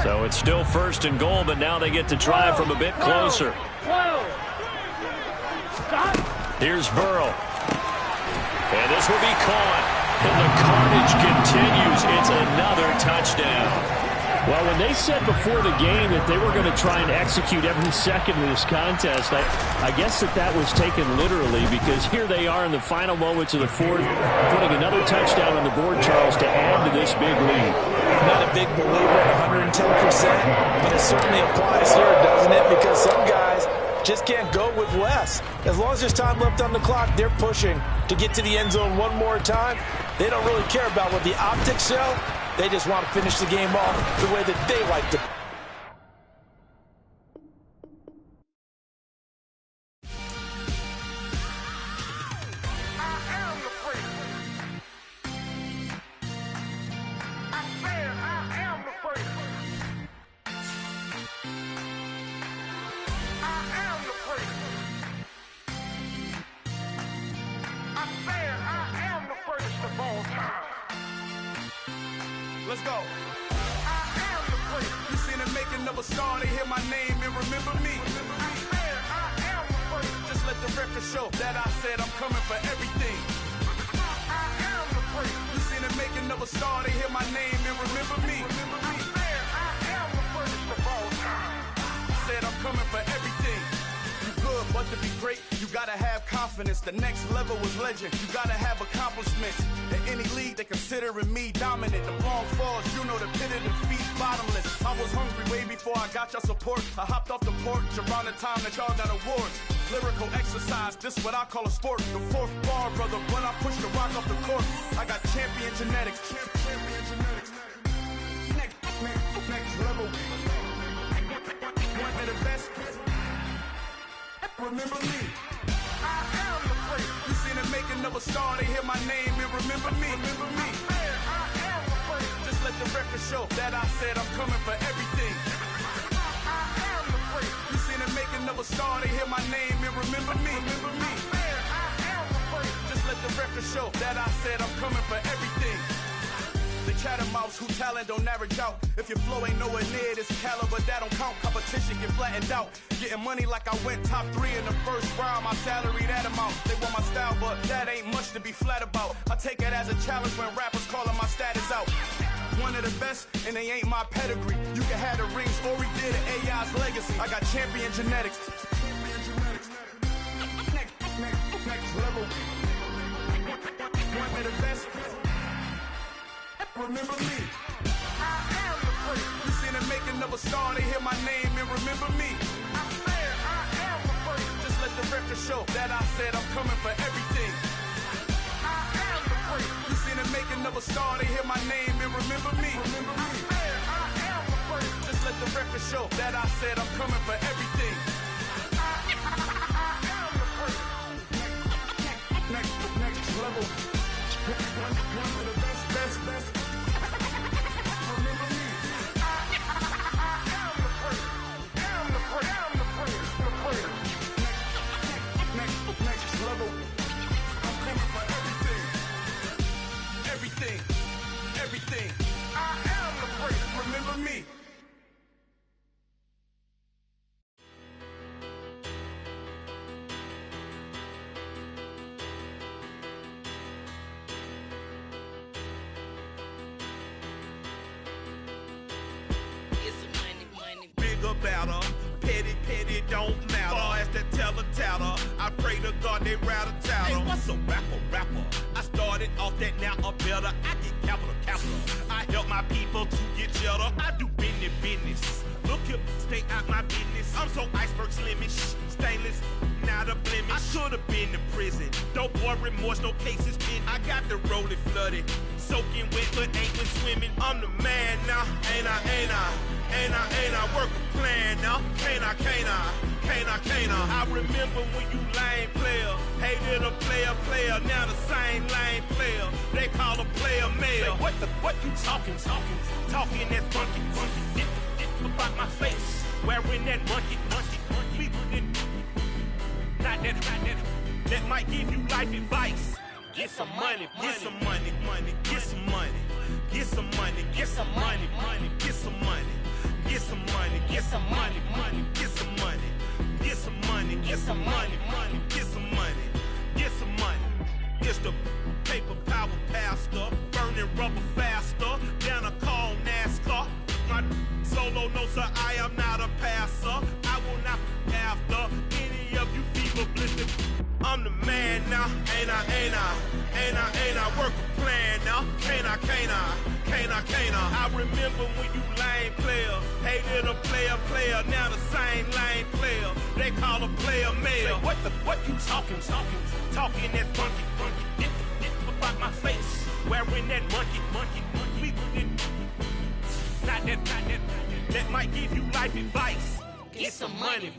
So it's still 1st and goal, but now they get to try from a bit closer. Here's Burrow. And this will be caught. And the carnage continues. It's another touchdown. Well, when they said before the game that they were going to try and execute every second of this contest, I guess that was taken literally, because here they are in the final moments of the fourth, putting another touchdown on the board, Charles, to add to this big lead. Not a big believer at 110%, but it certainly applies here, doesn't it? Because some guys just can't go with less. As long as there's time left on the clock, they're pushing to get to the end zone one more time. They don't really care about what the optics show. They just want to finish the game off the way that they like to. Let's go. I am the first. You seen the making of a star, they hear my name and remember me. I am the first. Just let the record show that I said I'm coming for everything. I am the first. You seen the making of a star, they hear my name and remember me. I am the first of all time. Said I'm coming for everything. You good, but to be great, you gotta have confidence. The next level was legend. You gotta have accomplishments. In any league, they considering me dominant. The long falls, you know the pit of defeat, bottomless. I was hungry way before I got your support. I hopped off the porch around the time that y'all got awards. Lyrical exercise, this what I call a sport. The 4th bar, brother, when I push the rock off the court. I got champion genetics. Champion genetics. Next level. One of the best. Remember me. I am the first. You seen the making of a star, they hear my name and remember me. I am the first. Just let the record show that I said I'm coming for everything. I am the first. You seen the making of a star, they hear my name and remember me. I am the first. Just let the record show that I said I'm coming for everything. The chattermouths who talent don't average out. If your flow ain't nowhere near this caliber, that don't count. Competition get flattened out. Getting money like I went top 3 in the first round. My salary that amount. They want my style, but that ain't much to be flat about. I take it as a challenge when rappers calling my status out. One of the best, and they ain't my pedigree. You can have the rings, or we did it, AI's legacy. I got champion genetics. Next level. remember me. I am the praise. You seen the making of a star, they hear my name and remember me. I said I am the praise. Just let the record show that I said I'm coming for everything. I am the praise. You seen the making of a star, they hear my name and remember me. Remember me. I said I am the praise. Just let the record show that I said I'm coming for everything. Next level. One of the best. Remember me. I am the praise. Next level. I'm coming for everything. I am the praise. Remember me. Better, petty don't matter. Far as the teller, I pray to God they rattle tattle. Hey, what's a rapper? I started off that, now I'm better. I get capital. I help my people to get cheddar. I do business. Look here, stay out my business. I'm so iceberg slimish, stainless, not a blemish. I should have been to prison. Don't boy remorse, no cases pinned. I got the rolling flooded, soaking wet, but ain't been swimming. I'm the man now, ain't I work a plan now, can't I? I remember when you lame player, hated a player, now the same lame player, they call a player mayor. Say, what you talking that funky, about my face, wearing that monkey, not that might give you life advice. Get some money. It's the paper power pastor, burning rubber faster, down a call NASCAR. My solo notes are I am not a passer. I will not after any of you fever blistered. I'm the man now, ain't I work a plan now, can't I? I remember when you lame player, hated a player, now the same lame player, they call a player mayor. Say, what you talking that funky, about my face, wearing that monkey, not that might give you life advice. Get some money.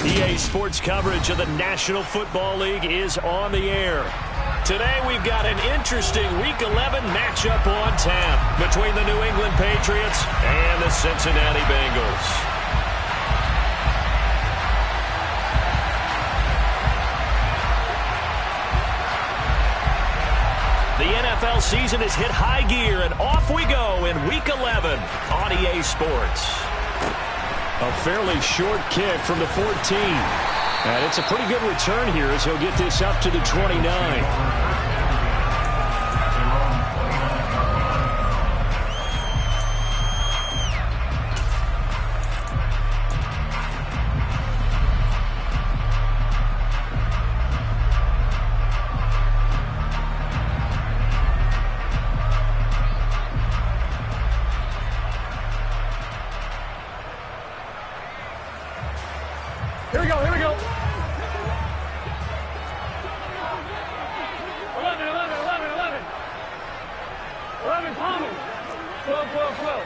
EA Sports coverage of the National Football League is on the air. Today we've got an interesting Week 11 matchup on tap between the New England Patriots and the Cincinnati Bengals. The NFL season has hit high gear, and off we go in Week 11 on EA Sports. A fairly short kick from the 14. And it's a pretty good return here as he'll get this up to the 29. Here we go. 11 Palmer. 12.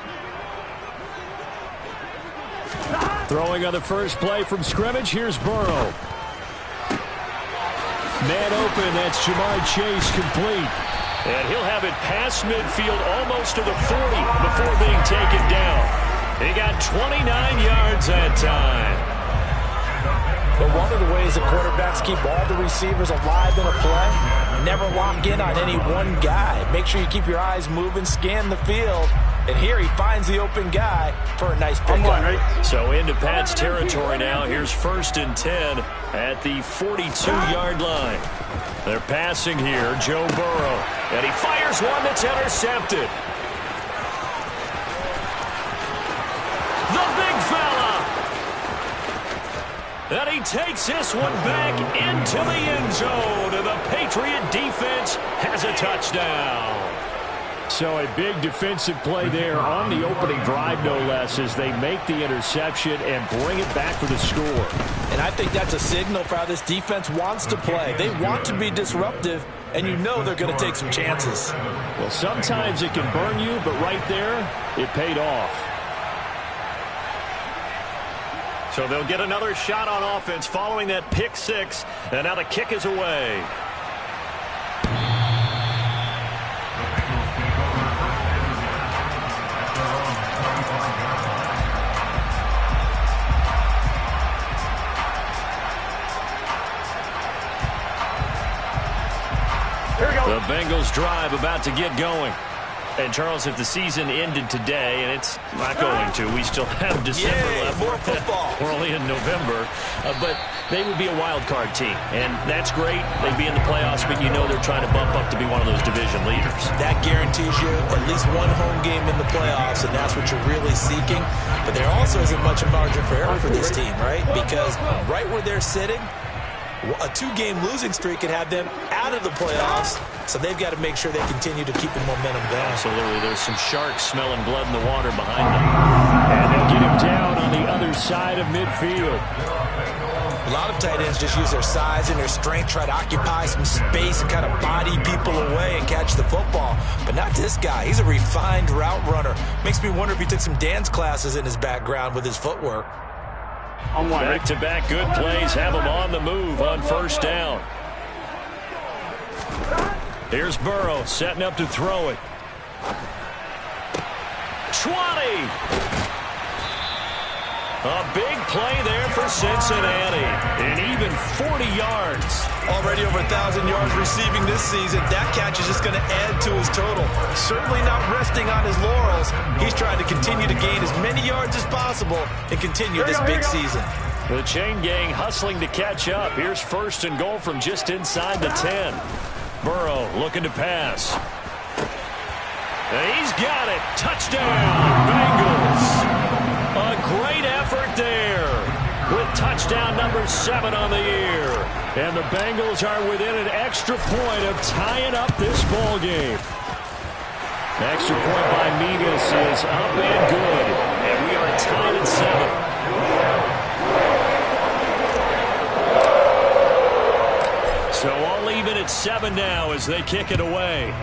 Throwing on the first play from scrimmage, here's Burrow. Man open, that's Jamar Chase complete. And he'll have it past midfield almost to the 40 before being taken down. He got 29 yards that time. But one of the ways the quarterbacks keep all the receivers alive in a play, never lock in on any one guy. Make sure you keep your eyes moving, scan the field, And here he finds the open guy for a nice pickup. Right? So into Pat's territory now. Here's 1st and 10 at the 42-yard line. They're passing here, Joe Burrow. And he fires one that's intercepted. The big fella. And he takes this one back into the end zone. And the Patriot defense has a touchdown. So a big defensive play there on the opening drive, no less, as they make the interception and bring it back for the score. And I think that's a signal for how this defense wants to play. They want to be disruptive, and you know they're going to take some chances. Well, sometimes it can burn you, but right there, it paid off. So they'll get another shot on offense following that pick six. And now the kick is away. The Bengals drive about to get going. And, Charles, if the season ended today, and it's not going to, we still have December left. More football. We're only in November. But they would be a wild card team. And that's great. They'd be in the playoffs, but you know they're trying to bump up to be one of those division leaders. That guarantees you at least one home game in the playoffs, and that's what you're really seeking. But there also isn't much margin for error for this team, right? Because right where they're sitting, a 2-game losing streak could have them out of the playoffs, so they've got to make sure they continue to keep the momentum going. Absolutely. There's some sharks smelling blood in the water behind them. And they'll get him down on the other side of midfield. A lot of tight ends just use their size and their strength, try to occupy some space and kind of body people away and catch the football. But not this guy. He's a refined route runner. Makes me wonder if he took some dance classes in his background with his footwork. Back-to-back good plays have him on the move on 1st down. Here's Burrow setting up to throw it. 20! A big play there for Cincinnati. And even 40 yards. Already over 1,000 yards receiving this season. That catch is just going to add to his total. Certainly not resting on his laurels. He's trying to continue to gain as many yards as possible and continue this big season. The chain gang hustling to catch up. Here's 1st and goal from just inside the 10. Burrow looking to pass. And he's got it. Touchdown, Bengals. A great effort there with touchdown number 7 on the year. And the Bengals are within an extra point of tying up this ball game. Extra point by Megas is up and good. And we are tied at 7. So all even at 7 now as they kick it away.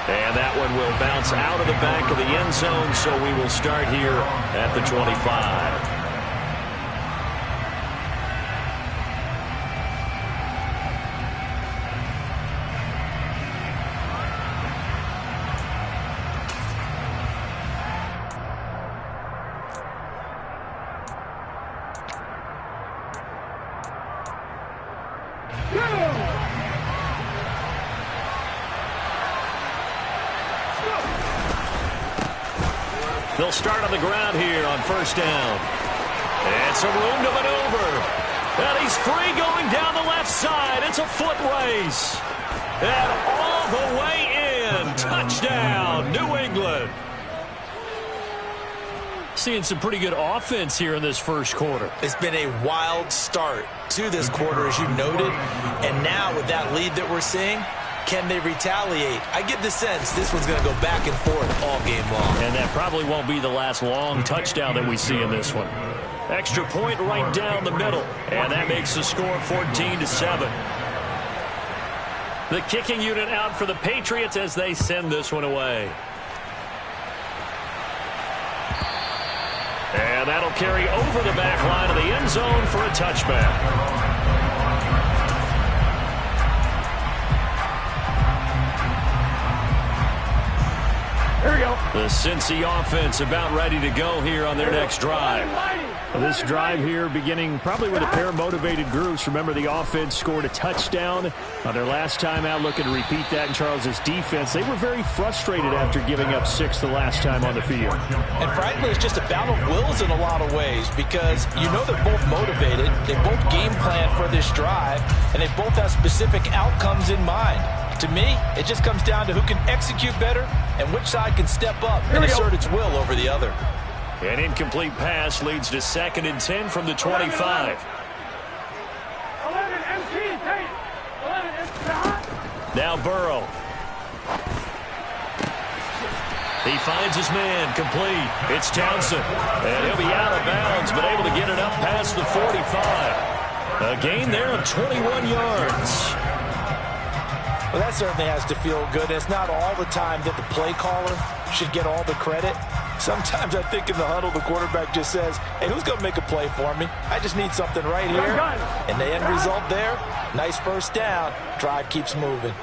And that one will bounce out of the back of the end zone, so we will start here at the 25. They'll start on the ground here on 1st down. And some room to maneuver. And he's free going down the left side. It's a foot race. And all the way in. Touchdown, New England. Seeing some pretty good offense here in this first quarter. It's been a wild start to this quarter, as you noted. And now with that lead that we're seeing, can they retaliate? I get the sense this one's going to go back and forth all game long. And that probably won't be the last long touchdown that we see in this one. Extra point right down the middle. And that makes the score 14-7. The kicking unit out for the Patriots as they send this one away. And that'll carry over the back line of the end zone for a touchback. Here we go. The Cincy offense about ready to go here on their next drive. This drive here beginning probably with a pair of motivated groups. Remember, the offense scored a touchdown on their last time out, looking to repeat that in Charles's defense. They were very frustrated after giving up 6 the last time on the field. And frankly, it's just a battle of wills in a lot of ways because you know they're both motivated. They both game plan for this drive, and they both have specific outcomes in mind. To me, it just comes down to who can execute better and which side can step up and assert its will over the other. An incomplete pass leads to 2nd and 10 from the 25. 11 MT, 11 MT. Now Burrow. He finds his man, complete. It's Townsend, and he'll be out of bounds, but able to get it up past the 45. A gain there of 21 yards. Well, that certainly has to feel good. It's not all the time that the play caller should get all the credit. Sometimes I think in the huddle, the quarterback just says, hey, who's going to make a play for me? I just need something right here. And the end result there, nice first down. Drive keeps moving.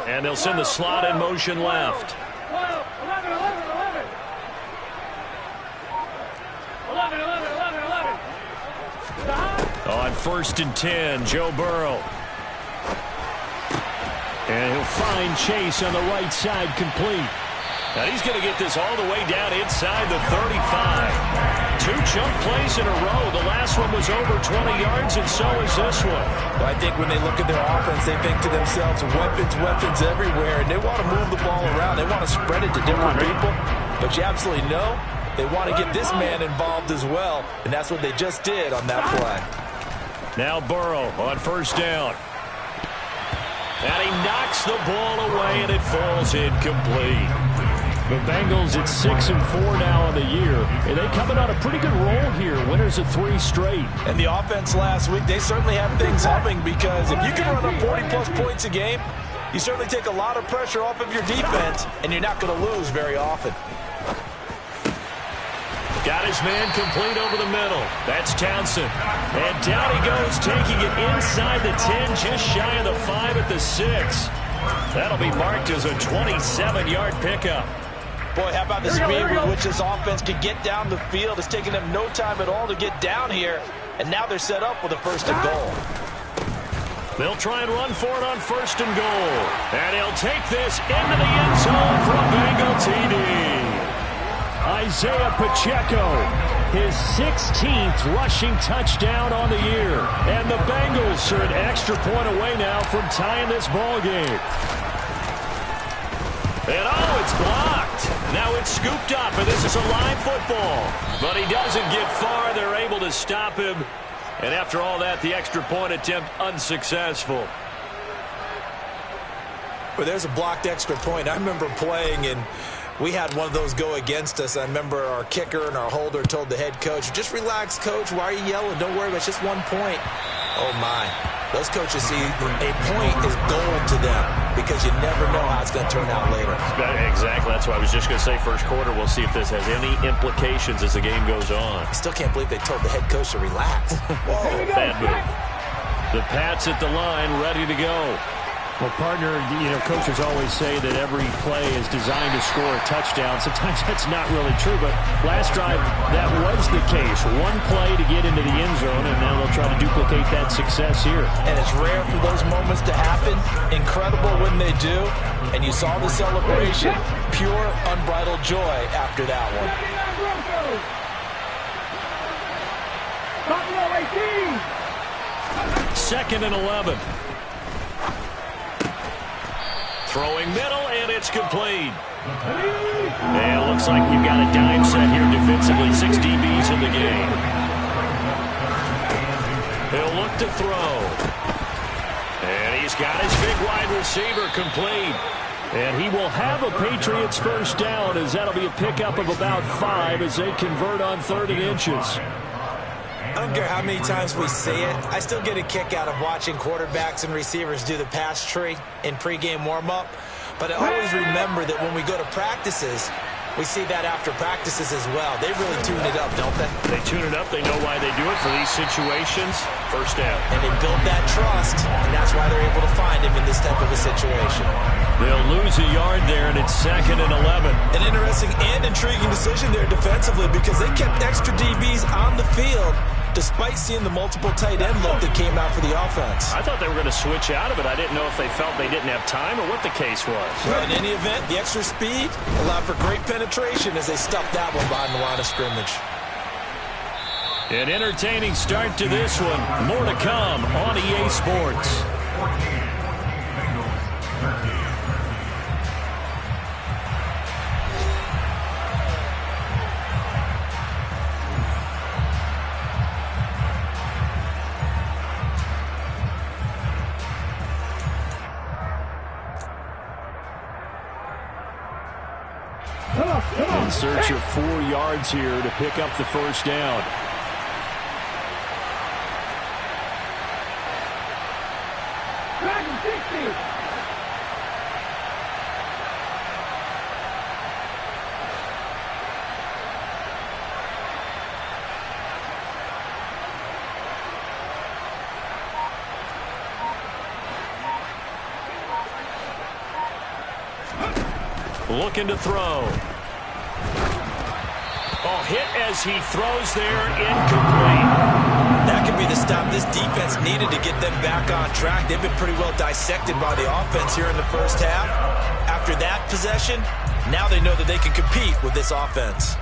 And they'll send the slot in motion left. 11. 11. On 1st and 10, Joe Burrow. And he'll find Chase on the right side, complete. And he's going to get this all the way down inside the 35. 2 chunk plays in a row. The last one was over 20 yards, and so is this one. Well, I think when they look at their offense, they think to themselves, weapons everywhere, and they want to move the ball around. They want to spread it to different people. But you absolutely know they want to get this man involved as well, and that's what they just did on that play. Now Burrow on 1st down. And he knocks the ball away, and it falls incomplete. The Bengals at 6-4 now on the year. And they coming on a pretty good roll here. Winners of 3 straight. And the offense last week, they certainly have things humming because if you can run up 40-plus points a game, you certainly take a lot of pressure off of your defense, and you're not going to lose very often. Got his man complete over the middle. That's Townsend. And down he goes, taking it inside the 10, just shy of the 5 at the 6. That'll be marked as a 27-yard pickup. Boy, how about the speed with which this offense can get down the field? It's taken them no time at all to get down here, and now they're set up with a 1st and goal. They'll try and run for it on 1st and goal. And he'll take this into the end zone for a Bengal TD. Isaiah Pacheco, his 16th rushing touchdown on the year. And the Bengals are an extra point away now from tying this ball game. And it's blocked. Now it's scooped up, and this is a live football. But he doesn't get far. They're able to stop him. And after all that, the extra point attempt unsuccessful. Well, there's a blocked extra point. I remember playing, and we had one of those go against us. I remember our kicker and our holder told the head coach, just relax, coach. Why are you yelling? Don't worry, it's just 1 point. Oh, my. Those coaches see a point is gold to them because you never know how it's going to turn out later. Exactly. That's why I was just going to say 1st quarter. We'll see if this has any implications as the game goes on. I still can't believe they told the head coach to relax. Whoa, bad move. The Pats at the line, ready to go. Well, partner, coaches always say that every play is designed to score a touchdown. Sometimes that's not really true, but last drive, that was the case. 1 play to get into the end zone, and now they'll try to duplicate that success here. And it's rare for those moments to happen. Incredible when they do. And you saw the celebration. Pure, unbridled joy after that one. 2nd and 11. Throwing middle, and it's complete. And it looks like you've got a dime set here defensively. 6 DBs in the game. He'll look to throw. And he's got his big wide receiver complete. And he will have a Patriots 1st down, as that'll be a pickup of about 5 as they convert on 3rd and inches. I don't care how many times we see it. I still get a kick out of watching quarterbacks and receivers do the pass tree in pregame warm-up. But I always remember that when we go to practices, we see that after practices as well. They really tune it up, don't they? They tune it up. They know why they do it for these situations. 1st down. And they build that trust, and that's why they're able to find him in this type of a situation. They'll lose a yard there, and it's 2nd and 11. An interesting and intriguing decision there defensively because they kept extra DBs on the field despite seeing the multiple tight end look that came out for the offense. I thought they were going to switch out of it. I didn't know if they felt they didn't have time or what the case was. Well, in any event, the extra speed allowed for great penetration as they stuffed that one behind the line of scrimmage. An entertaining start to this one. More to come on EA Sports. In search of 4 yards here to pick up the first down. Looking to throw. Oh, hit as he throws there, incomplete. That could be the stop this defense needed to get them back on track. They've been pretty well dissected by the offense here in the first half. After that possession, now they know that they can compete with this offense.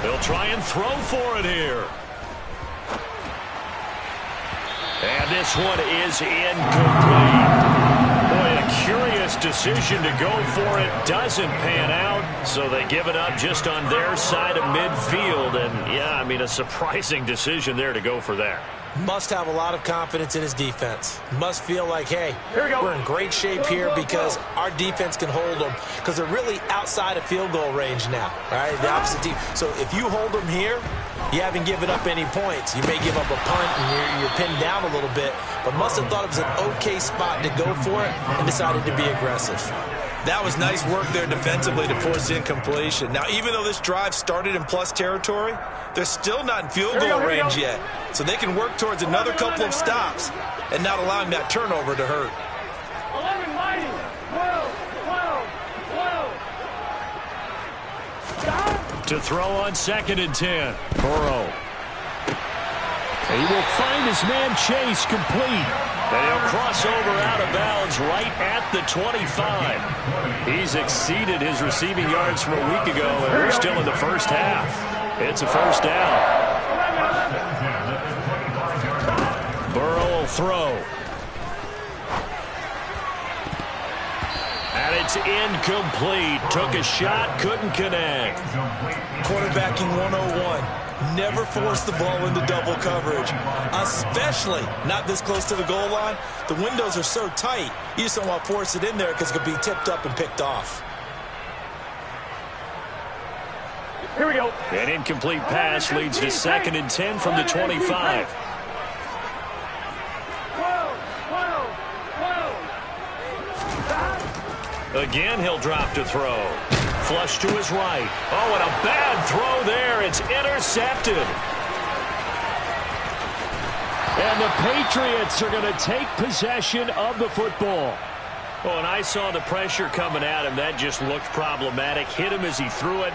They'll try and throw for it here. And this one is incomplete. Boy, a curious decision to go for it. Doesn't pan out, so they give it up just on their side of midfield. And, yeah, I mean, a surprising decision there to go for that. Must have a lot of confidence in his defense. Must feel like, hey, we're in great shape here because our defense can hold them because they're really outside of field goal range now, right? The opposite team. So if you hold them here, you haven't given up any points. You may give up a punt and you're pinned down a little bit, but must have thought it was an okay spot to go for it and decided to be aggressive. That was nice work there defensively to force incompletion. Now, even though this drive started in plus territory, they're still not in field goal range yet. So they can work towards another couple of stops and not allowing that turnover to hurt. 11 mighty. 12. To throw on 2nd and 10. Burrow. He will find his man Chase complete. And he'll cross over out of bounds right at the 25. He's exceeded his receiving yards from a week ago, and we're still in the first half. It's a first down. Burrow will throw. And it's incomplete. Took a shot, couldn't connect. Quarterbacking 101. Never force the ball into double coverage, especially not this close to the goal line. The windows are so tight, you just don't want to force it in there because it could be tipped up and picked off. Here we go. An incomplete pass leads to 2nd and 10 from the 25. 12. Again, he'll drop to throw. Flush to his right. Oh, and a bad throw there. It's intercepted. And the Patriots are going to take possession of the football. Oh, and I saw the pressure coming at him. That just looked problematic. Hit him as he threw it,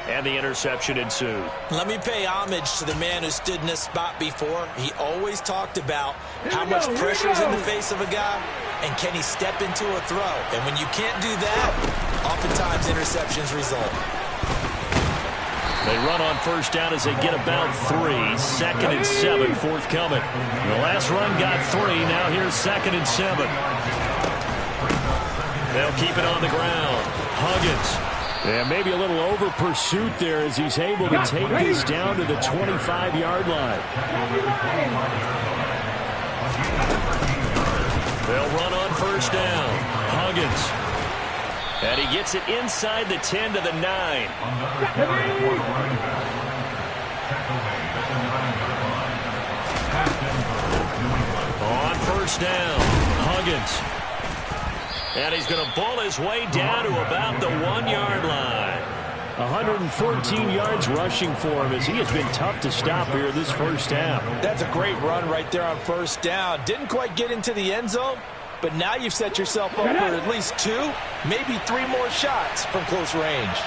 and the interception ensued. Let me pay homage to the man who stood in this spot before. He always talked about how much pressure is in the face of a guy, and can he step into a throw. And when you can't do that, oftentimes interceptions result. They run on first down as they get about 3. 2nd and 7 forthcoming. The last run got 3. Now here's 2nd and 7. They'll keep it on the ground. Huggins. Yeah, maybe a little over pursuit there as he's able to take this down to the 25-yard line. They'll run on first down. Huggins. And he gets it inside the 10 to the 9. first down. Huggins. And he's going to bull his way down to about the 1-yard line. 114 yards rushing for him as he has been tough to stop here this first half. That's a great run right there on first down. Didn't quite get into the end zone, but now you've set yourself up for at least 2, maybe 3 more shots from close range.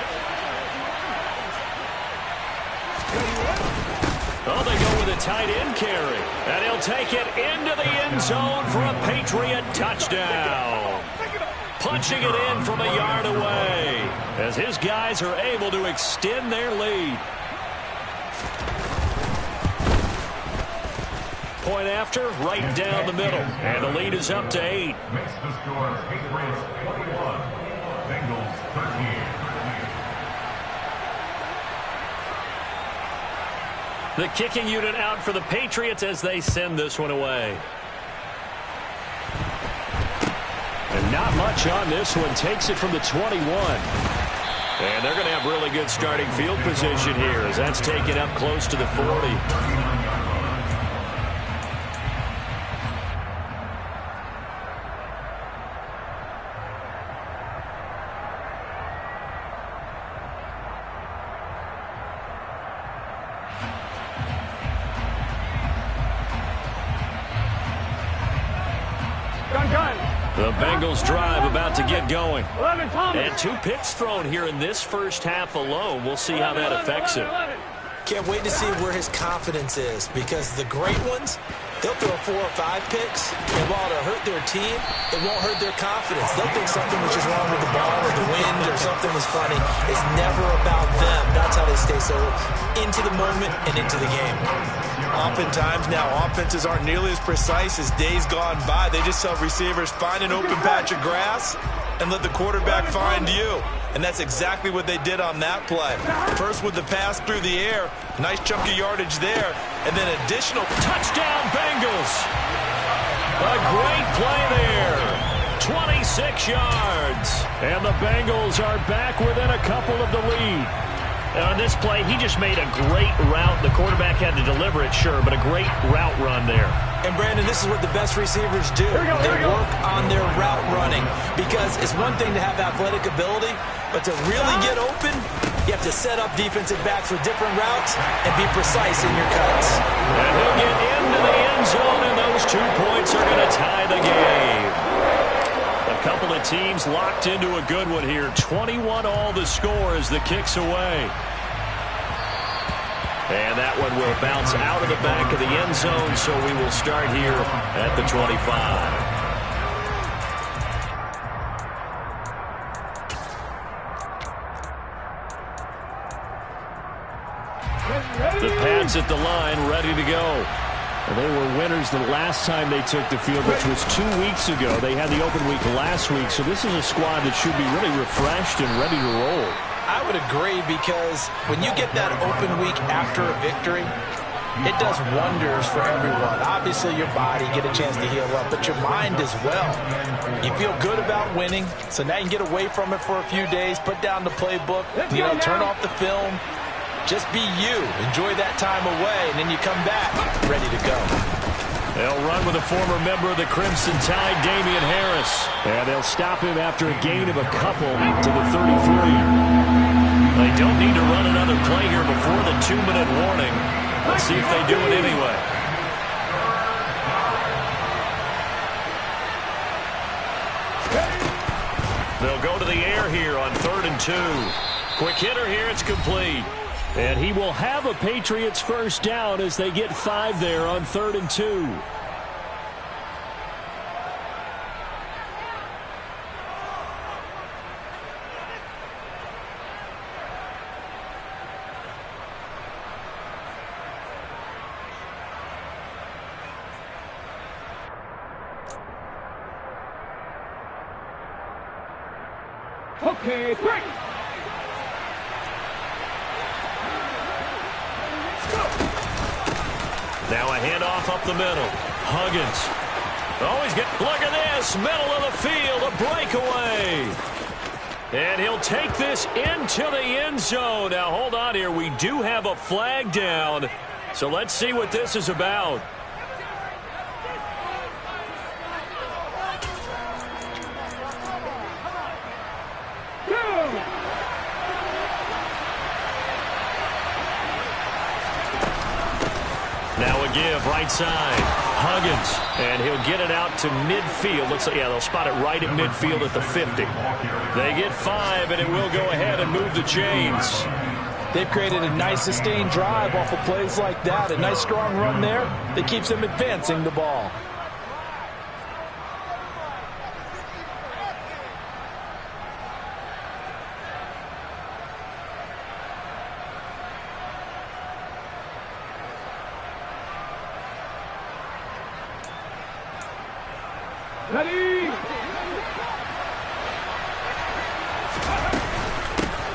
Oh, they go with a tight end carry. And he'll take it into the end zone for a Patriot touchdown. Punching it in from a yard away as his guys are able to extend their lead. Point after, right down the middle. And the lead is up to 8. Makes the score Patriots 21, Bengals 13. The kicking unit out for the Patriots as they send this one away. And not much on this one. Takes it from the 21. And they're going to have really good starting field position here as that's taken up close to the 40. The Bengals drive about to get going. And 2 picks thrown here in this first half alone. We'll see how that affects him. Can't wait to see where his confidence is, because the great ones, they'll throw 4 or 5 picks, and while it'll hurt their team, it won't hurt their confidence. They'll think something was just wrong with the ball or the wind or something was funny. It's never about them. That's how they stay so into the moment and into the game. Oftentimes now, offenses aren't nearly as precise as days gone by. They just tell receivers, find an open patch of grass and let the quarterback find you. And that's exactly what they did on that play. First with the pass through the air, nice chunk of yardage there, and then additional. Touchdown, Bengals! A great play there. 26 yards. And the Bengals are back within a couple of the lead. And on this play, he just made a great route. The quarterback had to deliver it, sure, but a great route run there. And, Brandon, this is what the best receivers do. They work on their route running, because it's one thing to have athletic ability, but to really get open, you have to set up defensive backs with different routes and be precise in your cuts. And he'll get into the end zone, and those 2 points are going to tie the game. A couple of teams locked into a good one here. 21 all the score as the kick's away. And that one will bounce out of the back of the end zone, so we will start here at the 25. The Pats at the line, ready to go. They were winners the last time they took the field, which was 2 weeks ago. They had the open week last week, so this is a squad that should be really refreshed and ready to roll. I would agree, because when you get that open week after a victory, it does wonders for everyone. Obviously, your body, get a chance to heal up, but your mind as well. You feel good about winning, so now you can get away from it for a few days, put down the playbook, turn off the film. Just be you. Enjoy that time away, and then you come back ready to go. They'll run with a former member of the Crimson Tide, Damian Harris. And they'll stop him after a gain of a couple to the 33. They don't need to run another play here before the 2-minute warning. Let's see if they do it anyway. They'll go to the air here on 3rd and 2. Quick hitter here, it's complete. And he will have a Patriots first down as they get 5 there on 3rd and 2. Okay, 3. Now a handoff up the middle. Huggins. Look at this. Middle of the field. A breakaway. And he'll take this into the end zone. Now, hold on here. We do have a flag down. So let's see what this is about. give right side. Huggins, and he'll get it out to midfield. They'll spot it right at midfield at the 50. They get 5, and it will go ahead and move the chains. They've created a nice sustained drive off of plays like that. A nice strong run there that keeps them advancing the ball. Ready.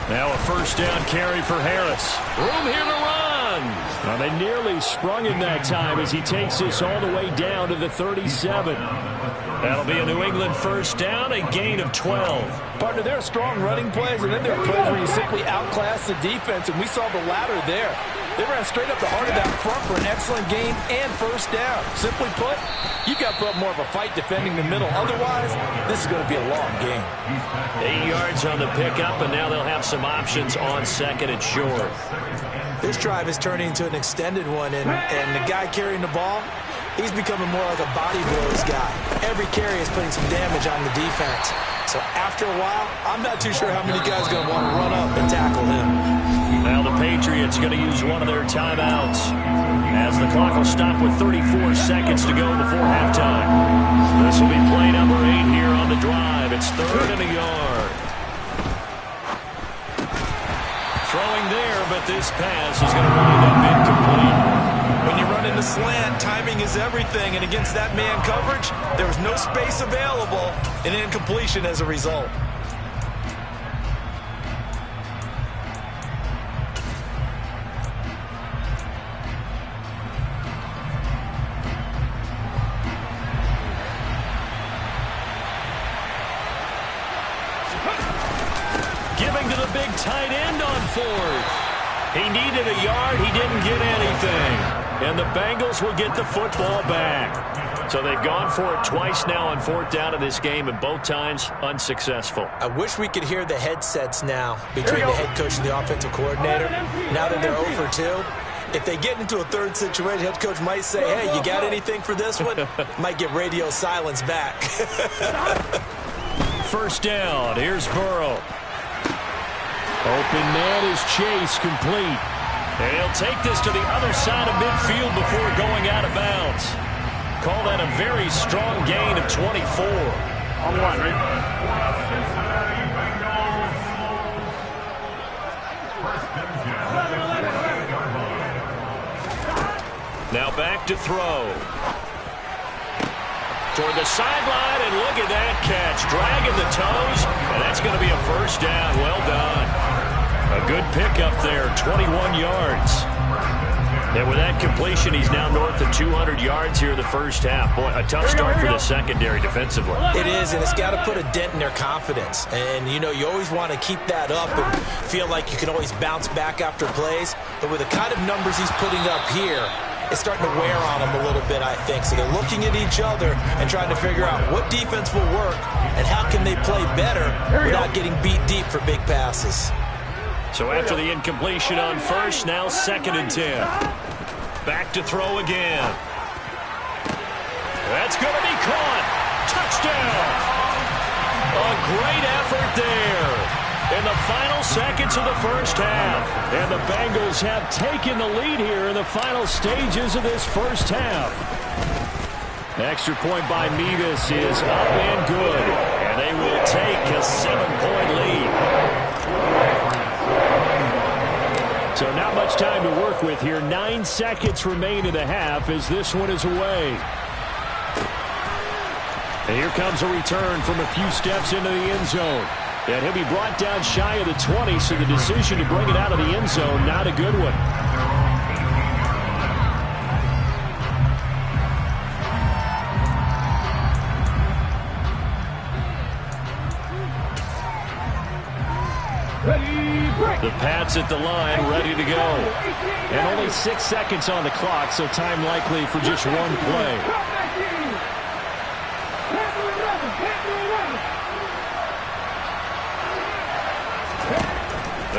Now a first down carry for Harris. Room here to run. Well, they nearly sprung him that time as he takes this all the way down to the 37. That'll be a New England first down, a gain of 12. Partner, there are strong running plays, and then there are plays where you simply outclass the defense, and we saw the latter there. They ran straight up the heart of that front for an excellent gain and first down. Simply put, you've got to put up more of a fight defending the middle. Otherwise, this is going to be a long game. 8 yards on the pickup, and now they'll have some options on second and short. This drive is turning into an extended one, and the guy carrying the ball, he's becoming more like a body blows guy. Every carry is putting some damage on the defense. So after a while, I'm not too sure how many guys are going to want to run up and tackle him. Now the Patriots going to use one of their timeouts as the clock will stop with 34 seconds to go before halftime. This will be play number 8 here on the drive. It's 3rd and a yard. Throwing there, but this pass is going to wind up incomplete. When you run into slant, timing is everything, and against that man coverage, there was no space available, and incompletion as a result. Giving to the big tight end on 4th. He needed a yard. He didn't get anything. And the Bengals will get the football back. So they've gone for it twice now on 4th down in this game, and both times unsuccessful. I wish we could hear the headsets now between the head coach and the offensive coordinator. Now that they're 0 for 2, if they get into a third situation, head coach might say, hey, you got anything for this one? Might get radio silence back. First down. Here's Burrow. Open man is Chase, complete. And he'll take this to the other side of midfield before going out of bounds. Call that a very strong gain of 24. On 1, right? Now back to throw. Toward the sideline, and look at that catch. Dragging the toes, and that's going to be a first down. Well done. A good pickup there, 21 yards. And with that completion, he's now north of 200 yards here in the first half. Boy, a tough start for the secondary defensively. It is, and it's got to put a dent in their confidence. And, you know, you always want to keep that up and feel like you can always bounce back after plays. But with the kind of numbers he's putting up here, it's starting to wear on them a little bit, I think. So they're looking at each other and trying to figure out what defense will work and how can they play better without getting beat deep for big passes. So after the incompletion on first, now 2nd and 10. Back to throw again. That's going to be caught. Touchdown. A great effort there in the final seconds of the first half. And the Bengals have taken the lead here in the final stages of this first half. Extra point by Mevis is up and good. And they will take a 7-point lead. So not much time to work with here. 9 seconds remain in the half as this one is away. And here comes a return from a few steps into the end zone. And he'll be brought down shy of the 20, so the decision to bring it out of the end zone, not a good one. The Pats at the line, ready to go. And only 6 seconds on the clock, so time likely for just one play.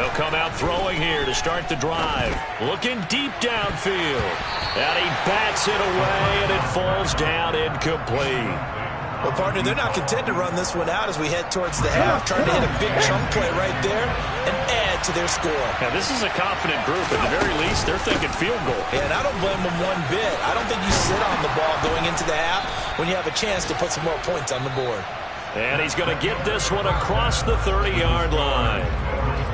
They'll come out throwing here to start the drive. Looking deep downfield. And he bats it away, and it falls down incomplete. Well, partner, they're not content to run this one out as we head towards the half, trying to hit a big chunk play right there and add to their score. Now, this is a confident group. At the very least, they're thinking field goal. And I don't blame them one bit. I don't think you sit on the ball going into the half when you have a chance to put some more points on the board. And he's going to get this one across the 30-yard line.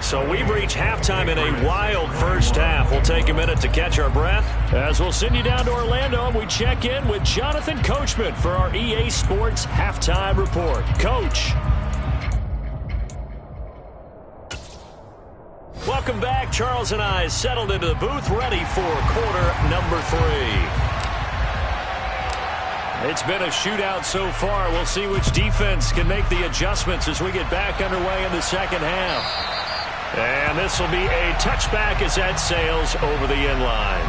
So we've reached halftime in a wild first half. We'll take a minute to catch our breath as we'll send you down to Orlando and we check in with Jonathan Coachman for our EA Sports Halftime Report. Coach. Welcome back. Charles and I settled into the booth ready for quarter number 3. It's been a shootout so far. We'll see which defense can make the adjustments as we get back underway in the second half. And this will be a touchback as that sails over the end line.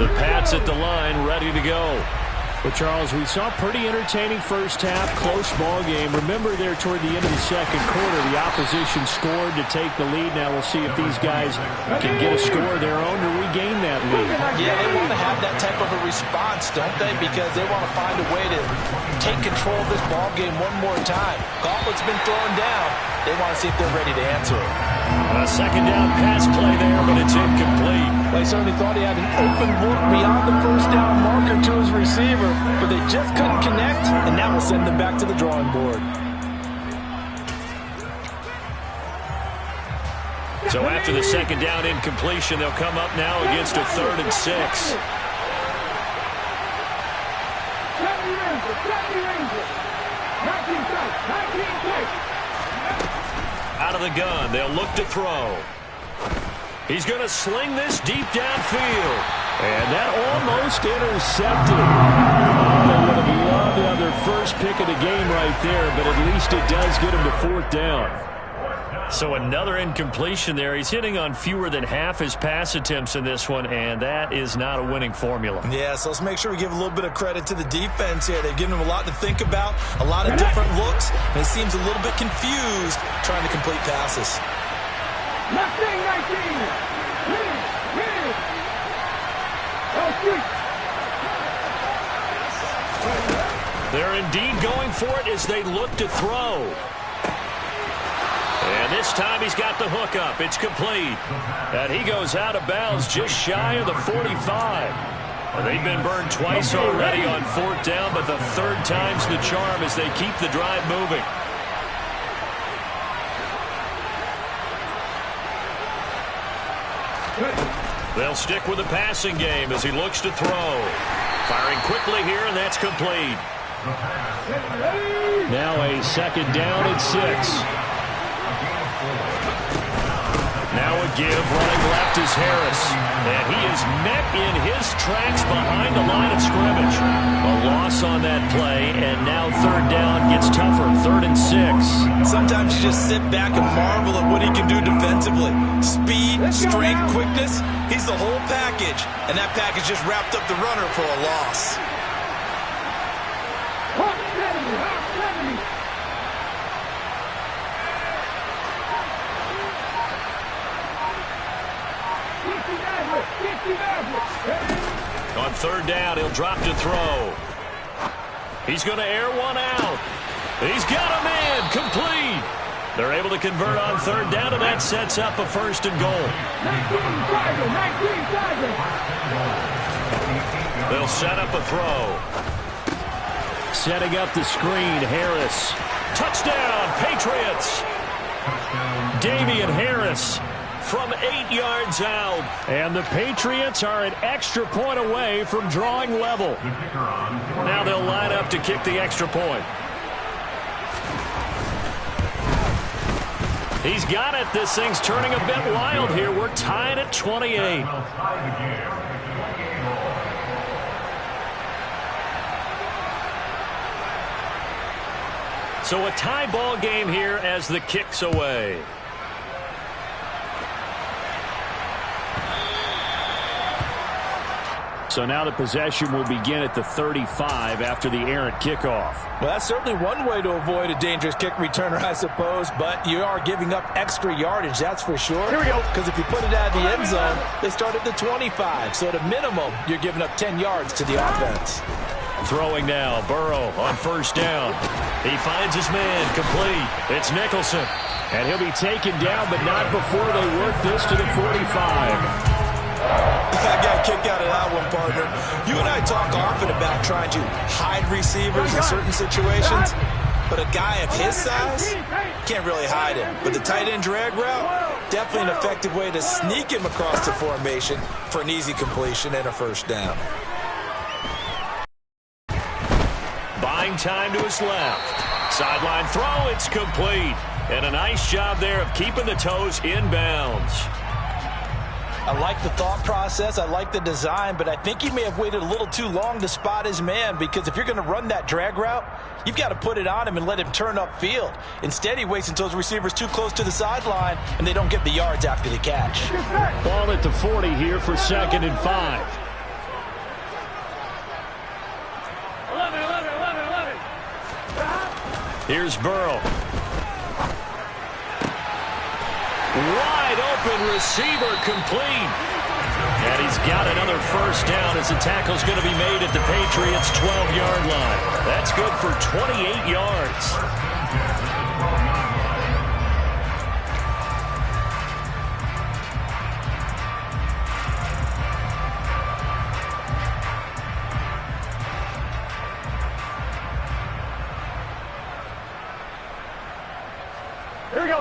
The Pats at the line, ready to go. Well, Charles, we saw a pretty entertaining first half, close ball game. Remember there toward the end of the second quarter, the opposition scored to take the lead. Now we'll see if these guys can get a score of their own to regain that lead. Yeah, they want to have that type of a response, don't they? Because they want to find a way to take control of this ball game one more time. Gauntlet's been thrown down. They want to see if they're ready to answer it. A second down pass play there, but it's incomplete. Well, he certainly thought he had an open look beyond the first down marker to his receiver, but they just couldn't connect, and that will send them back to the drawing board. So after the second down incompletion, they'll come up now against a 3rd and 6. Out of the gun, they'll look to throw. He's going to sling this deep downfield. And that almost intercepted. Oh, they would have loved to have their first pick of the game right there, but at least it does get him to 4th down. So another incompletion there. He's hitting on fewer than half his pass attempts in this one, and that is not a winning formula. Yeah, so let's make sure we give a little bit of credit to the defense here. They've given him a lot to think about, a lot of different looks, and he seems a little bit confused trying to complete passes. They're indeed going for it as they look to throw. And this time he's got the hook up. It's complete. And he goes out of bounds just shy of the 45. They've been burned twice already on 4th down, but the 3rd time's the charm as they keep the drive moving. They'll stick with the passing game as he looks to throw. Firing quickly here, and that's complete. Now a 2nd down and 6. Now a give, running left is Harris. And he is met in his tracks behind the line of scrimmage. A loss on that play, and now 3rd down gets tougher, 3rd and 6. Sometimes you just sit back and marvel at what he can do defensively. Speed, strength, quickness, he's the whole package. And that package just wrapped up the runner for a loss. On 3rd down, he'll drop to throw. He's going to air one out. He's got him in, complete. They're able to convert on 3rd down, and that sets up a 1st and goal. They'll set up a throw. Setting up the screen, Harris. Touchdown, Patriots. Damian Harris from 8 yards out. And the Patriots are an extra point away from drawing level. Now they'll line up to kick the extra point. He's got it. This thing's turning a bit wild here. We're tied at 28. So a tie ball game here as the kick's away. So now the possession will begin at the 35 after the errant kickoff. Well, that's certainly one way to avoid a dangerous kick returner, I suppose, but you are giving up extra yardage, that's for sure. Here we go. Because if you put it out of the end zone, they start at the 25. So at a minimum, you're giving up 10 yards to the offense. Throwing now, Burrow on first down. He finds his man, complete. It's Nicholson. And he'll be taken down, but not before they work this to the 45. I got kicked out of that one, partner. You and I talk often about trying to hide receivers in certain situations, but a guy of his size can't really hide him. But the tight end drag route, definitely an effective way to sneak him across the formation for an easy completion and a first down. Buying time to his left. Sideline throw, it's complete. And a nice job there of keeping the toes inbounds. I like the thought process. I like the design, but I think he may have waited a little too long to spot his man, because if you're going to run that drag route, you've got to put it on him and let him turn upfield. Instead, he waits until his receiver's too close to the sideline, and they don't get the yards after the catch. Ball at the 40 here for 2nd and 5. 11. Here's Burrow. Wide open receiver, complete. And he's got another first down as the tackle's going to be made at the Patriots' 12-yard line. That's good for 28 yards.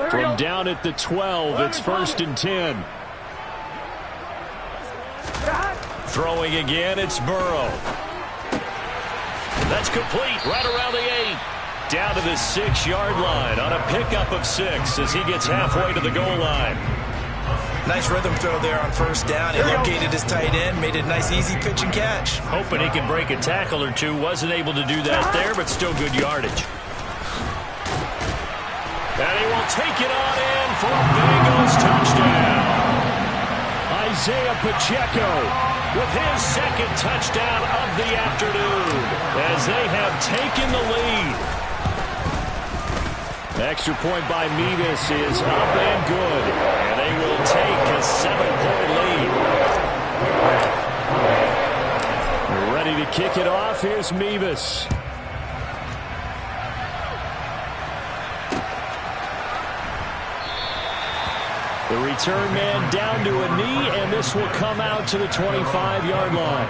From down at the 12, it's 1st and 10. Throwing again, it's Burrow. That's complete right around the 8. Down to the 6-yard line on a pickup of 6 as he gets halfway to the goal line. Nice rhythm throw there on first down. He located his tight end, made it a nice easy pitch and catch. Hoping he can break a tackle or two. Wasn't able to do that there, but still good yardage. And he will take it on in for a Bengals touchdown. Isaiah Pacheco with his 2nd touchdown of the afternoon as they have taken the lead. Extra point by Mevis is up and good. And they will take a 7-point lead. Ready to kick it off. Here's Mevis. The return man down to a knee, and this will come out to the 25-yard line.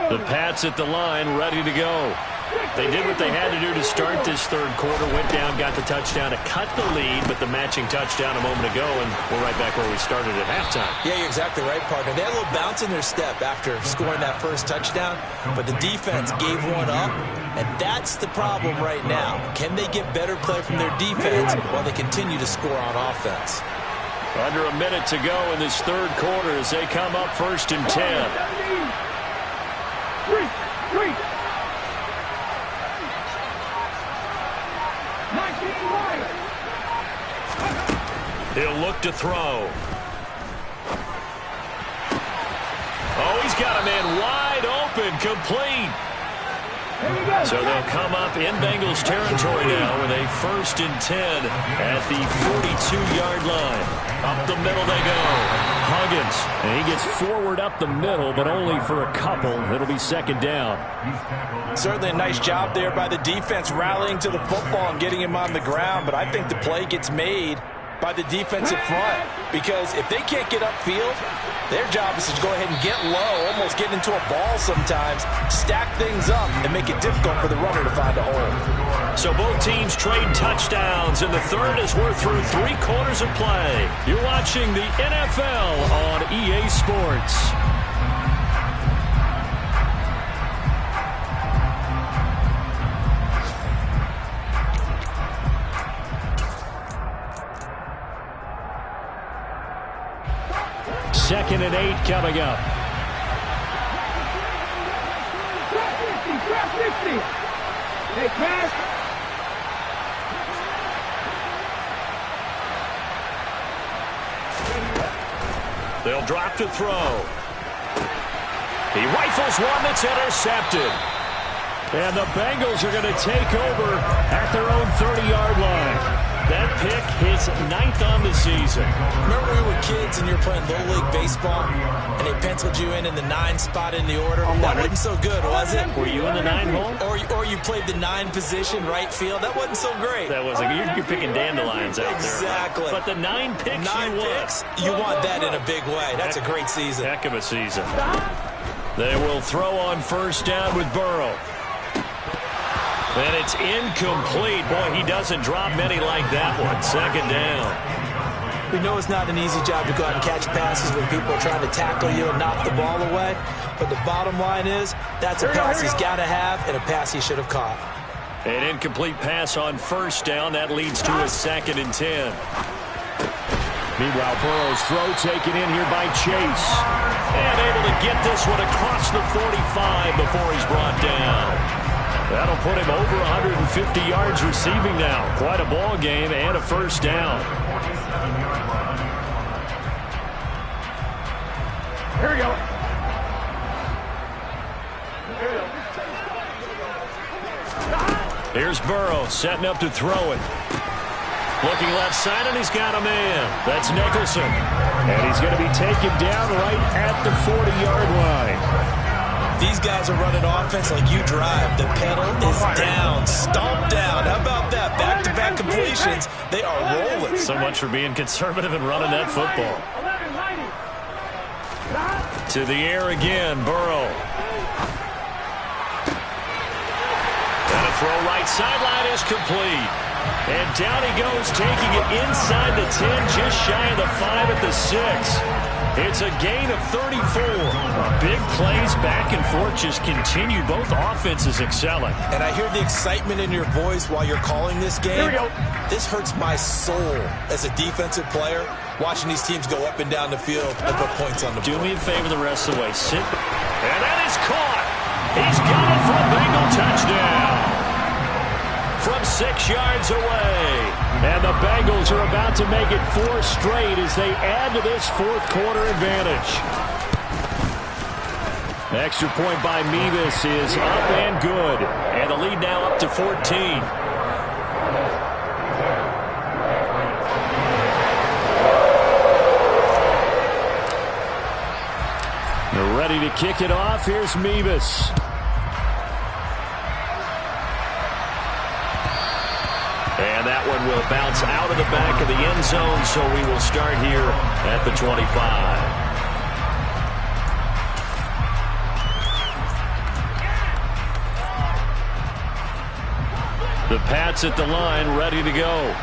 The Pats at the line, ready to go. They did what they had to do to start this 3rd quarter. Went down, got the touchdown to cut the lead, but the matching touchdown a moment ago, and we're right back where we started at halftime. Yeah, you're exactly right, partner. They had a little bounce in their step after scoring that first touchdown, but the defense gave one up, and that's the problem right now. Can they get better play from their defense while they continue to score on offense? Under a minute to go in this 3rd quarter as they come up 1st and 10. He'll look to throw. Oh, he's got a man wide open, complete. So they'll come up in Bengals territory now with a 1st and 10 at the 42-yard line. Up the middle they go. Huggins. And he gets forward up the middle, but only for a couple. It'll be 2nd down. Certainly a nice job there by the defense rallying to the football and getting him on the ground, but I think the play gets made by the defensive front, because if they can't get upfield, their job is to go ahead and get low, almost get into a ball sometimes, stack things up, and make it difficult for the runner to find a hole. So both teams trade touchdowns in the 3rd as we're through 3 quarters of play. You're watching the NFL on EA Sports. Second and 8 coming up. ready. Hey, pass. They'll drop to throw. He rifles one that's intercepted. And the Bengals are going to take over at their own 30-yard line. That pick his 9th on the season. Remember we were kids and you were playing Little League Baseball and they penciled you in the 9 spot in the order? That wasn't so good, was it? Were you in the 9 hole? Or you played the 9 position, right field? That wasn't so great. That wasn't. You're picking dandelions out exactly. there. Right? But the 9 picks 9 picks, you want that in a big way. That's a great season. Heck of a season. They will throw on first down with Burrow. And it's incomplete. Boy, he doesn't drop many like that one. 2nd down. We know it's not an easy job to go out and catch passes when people are trying to tackle you and knock the ball away. But the bottom line is, that's a pass he's got to have and a pass he should have caught. An incomplete pass on first down. That leads to a 2nd and 10. Meanwhile, Burrow's throw taken in here by Chase. And able to get this one across the 45 before he's brought down. That'll put him over 150 yards receiving now. Quite a ball game and a first down. Here we go. Here's Burrow setting up to throw it. Looking left side, and he's got a man. That's Nicholson. And he's going to be taken down right at the 40-yard line. These guys are running offense like you drive. The pedal is down, stomped down. How about that? Back-to-back completions. They are rolling. So much for being conservative and running that football. To the air again, Burrow. And a throw right sideline is complete. And down he goes, taking it inside the 10, just shy of the 5 at the 6. It's a gain of 34. Big plays back and forth just continue. Both offenses excelling. And I hear the excitement in your voice while you're calling this game. This hurts my soul as a defensive player, watching these teams go up and down the field and put points on the board. Do me a favor the rest of the way. Sit. And that is caught. He's got it for a Bengal touchdown. From 6 yards away. And the Bengals are about to make it 4 straight as they add to this 4th quarter advantage. The extra point by Mevis is up and good. And the lead now up to 14. They're ready to kick it off. Here's Mevis. And that one will bounce out of the back of the end zone, so we will start here at the 25. The Pats at the line, ready to go.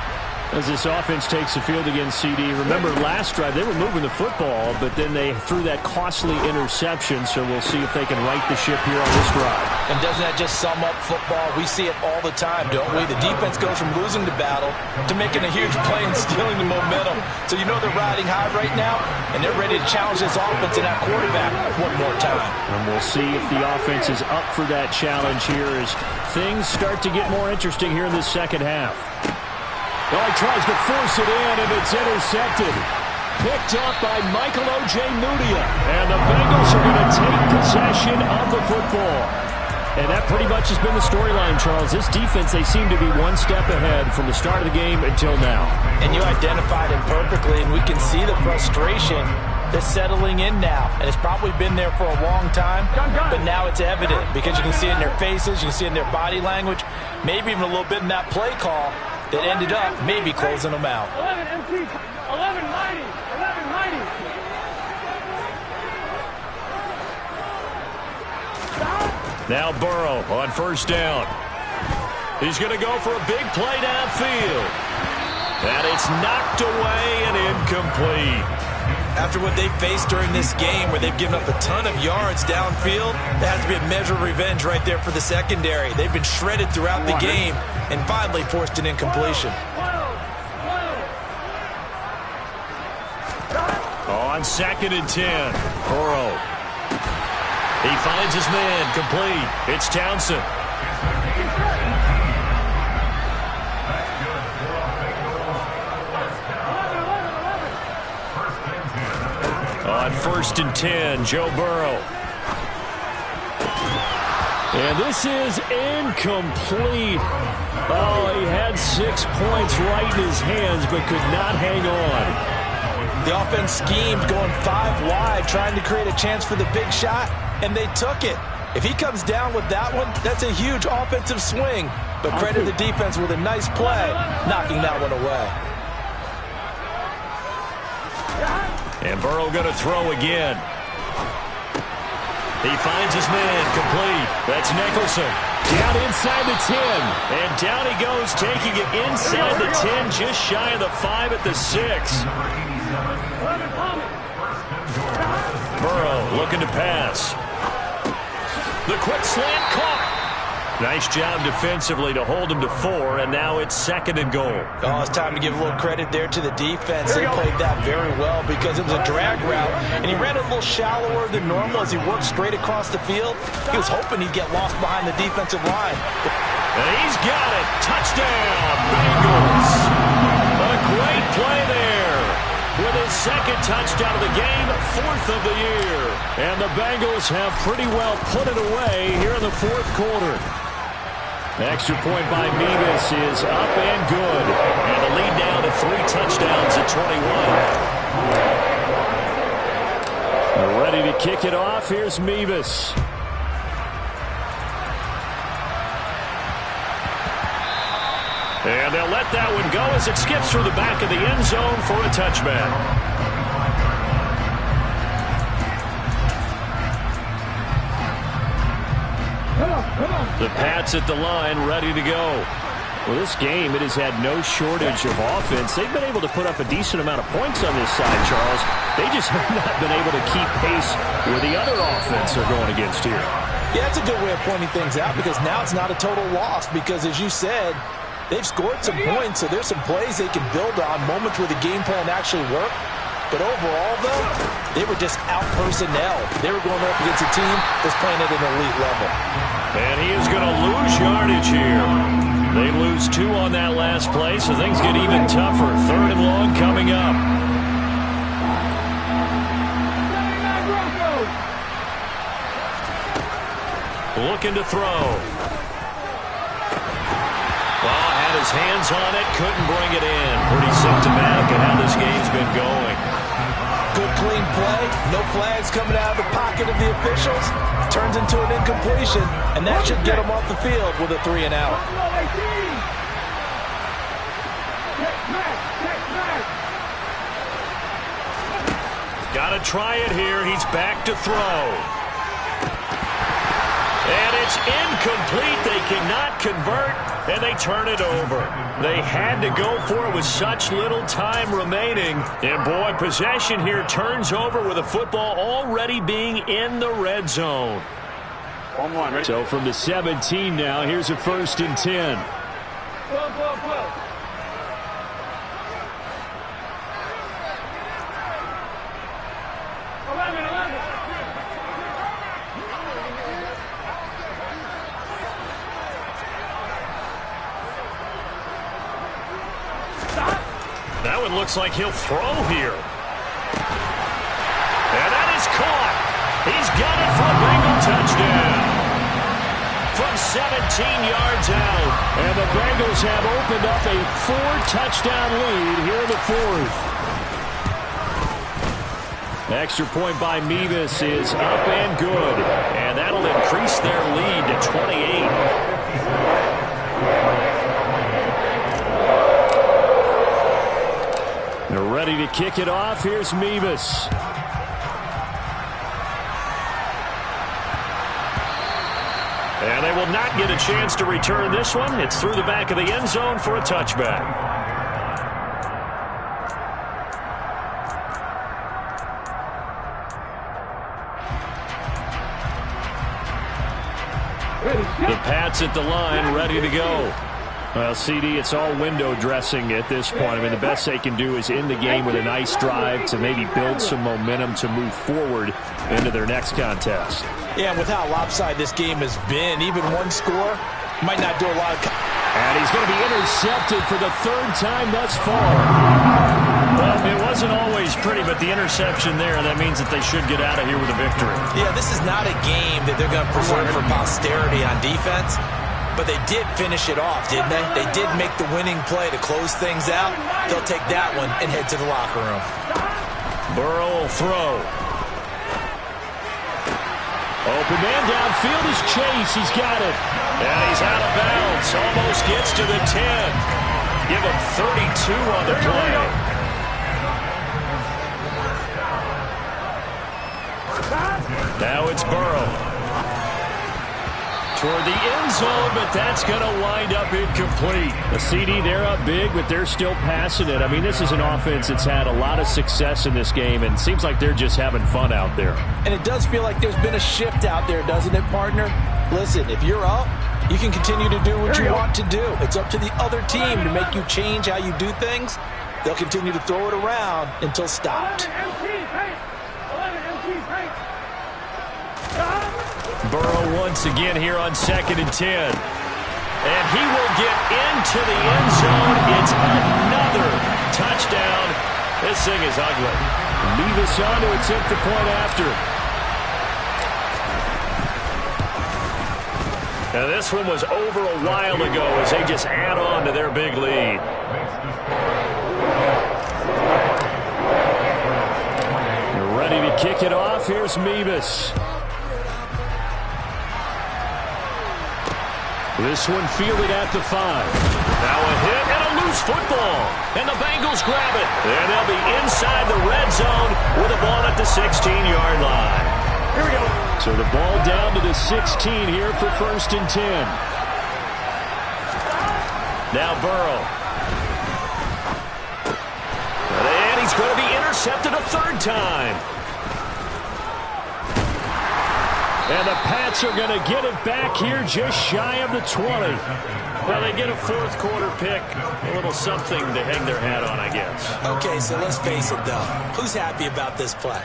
As this offense takes the field against CD. Remember last drive, they were moving the football, but then they threw that costly interception, so we'll see if they can right the ship here on this drive. And doesn't that just sum up football? We see it all the time, don't we? The defense goes from losing the battle to making a huge play and stealing the momentum. So you know they're riding high right now, and they're ready to challenge this offense and that quarterback one more time. And we'll see if the offense is up for that challenge here as things start to get more interesting here in the second half. Well, he tries to force it in, and it's intercepted. Picked up by Michael Ojemudia. And the Bengals are going to take possession of the football. And that pretty much has been the storyline, Charles. This defense, they seem to be one step ahead from the start of the game until now. And you identified it perfectly, and we can see the frustration that's settling in now. And it's probably been there for a long time, but now it's evident because you can see it in their faces, you can see it in their body language, maybe even a little bit in that play call that ended up maybe closing them out. 11 MT, 11 mighty, 11 mighty. Now Burrow on first down. He's going to go for a big play downfield. And it's knocked away and incomplete. After what they faced during this game where they've given up a ton of yards downfield, that has to be a measure of revenge right there for the secondary. They've been shredded throughout the game and finally forced an incompletion. On 2nd and 10, Burrow. He finds his man complete. It's Townsend. On 1st and 10, Joe Burrow. And this is incomplete. Oh, he had 6 points right in his hands, but could not hang on. The offense schemed, going 5 wide, trying to create a chance for the big shot, and they took it. If he comes down with that one, that's a huge offensive swing. But credit the defense with a nice play, knocking that one away. And Burrow going to throw again. He finds his man, complete. That's Nicholson. Down inside the 10. And down he goes, taking it inside the 10, just shy of the 5 at the 6. Burrow looking to pass. The quick slant caught. Nice job defensively to hold him to 4, and now it's 2nd and goal. Oh, it's time to give a little credit there to the defense. They played that very well because it was a drag route, and he ran a little shallower than normal as he worked straight across the field. He was hoping he'd get lost behind the defensive line. And he's got it. Touchdown, Bengals. A great play there. With his 2nd touchdown of the game, 4th of the year. And the Bengals have pretty well put it away here in the 4th quarter. Extra point by Mevis is up and good. And the lead down to 3 touchdowns at 21. Ready to kick it off. Here's Mevis. And they'll let that one go as it skips through the back of the end zone for a touchback. The Pats at the line, ready to go. Well, this game, it has had no shortage of offense. They've been able to put up a decent amount of points on this side, Charles. They just have not been able to keep pace with the other offense they're going against here. Yeah, that's a good way of pointing things out because now it's not a total loss because, as you said, they've scored some points, so there's some plays they can build on, moments where the game plan actually worked. But overall, though, they were just out-personnel. They were going up against a team that's playing at an elite level. And he is going to lose yardage here. They lose 2 on that last play, so things get even tougher. 3rd and long coming up. Looking to throw. Well, had his hands on it, couldn't bring it in. Pretty symptomatic of how this game's been going. Good clean play, no flags coming out of the pocket of the officials. Turns into an incompletion, and that should get him off the field with a 3 and out. Got to try it here. He's back to throw. And it's incomplete. They cannot convert, and they turn it over. They had to go for it with such little time remaining. And, boy, possession here turns over with the football already being in the red zone. So from the 17 now, here's a 1st and 10. That one looks like he'll throw here. And that is caught. He's got it for a Bengal touchdown. From 17 yards out. And the Bengals have opened up a 4-touchdown lead here in the 4th. Extra point by Mevis is up and good. And that'll increase their lead to 28. They're ready to kick it off. Here's Mevis. And they will not get a chance to return this one. It's through the back of the end zone for a touchback. The Pats at the line, ready to go. Well, CD, it's all window dressing at this point. I mean, the best they can do is end the game with a nice drive to maybe build some momentum to move forward into their next contest. Yeah, and with how lopsided this game has been, even one score might not do a lot of... And he's going to be intercepted for the 3rd time thus far. Well, It wasn't always pretty, but the interception there, that means that they should get out of here with a victory. Yeah, this is not a game that they're going to preserve for posterity on defense, but they did finish it off, didn't they? They did make the winning play to close things out. They'll take that one and head to the locker room. Burrow will throw. Open man downfield is Chase. He's got it. And he's out of bounds. Almost gets to the 10. Give him 32 on the play. Now it's Burrow. Toward the end zone, but that's going to wind up incomplete. The CD, they're up big, but they're still passing it. I mean, this is an offense that's had a lot of success in this game, and it seems like they're just having fun out there. And it does feel like there's been a shift out there, doesn't it, partner? Listen, if you're up, you can continue to do what you want to do. It's up to the other team to make you change how you do things. They'll continue to throw it around until stopped. Burrow once again here on 2nd and 10. And he will get into the end zone. It's another touchdown. This thing is ugly. Mevis on to attempt the point after. Now this one was over a while ago as they just add on to their big lead. You're ready to kick it off. Here's Mevis. This one fielded at the 5. Now a hit and a loose football. And the Bengals grab it. And they'll be inside the red zone with the ball at the 16-yard line. Here we go. So the ball down to the 16 here for 1st and 10. Now Burrow. And he's going to be intercepted a 3rd time. And the Pats are going to get it back here just shy of the 20. Well, they get a 4th quarter pick. A little something to hang their hat on, I guess. Okay, so let's face it, though. Who's happy about this play?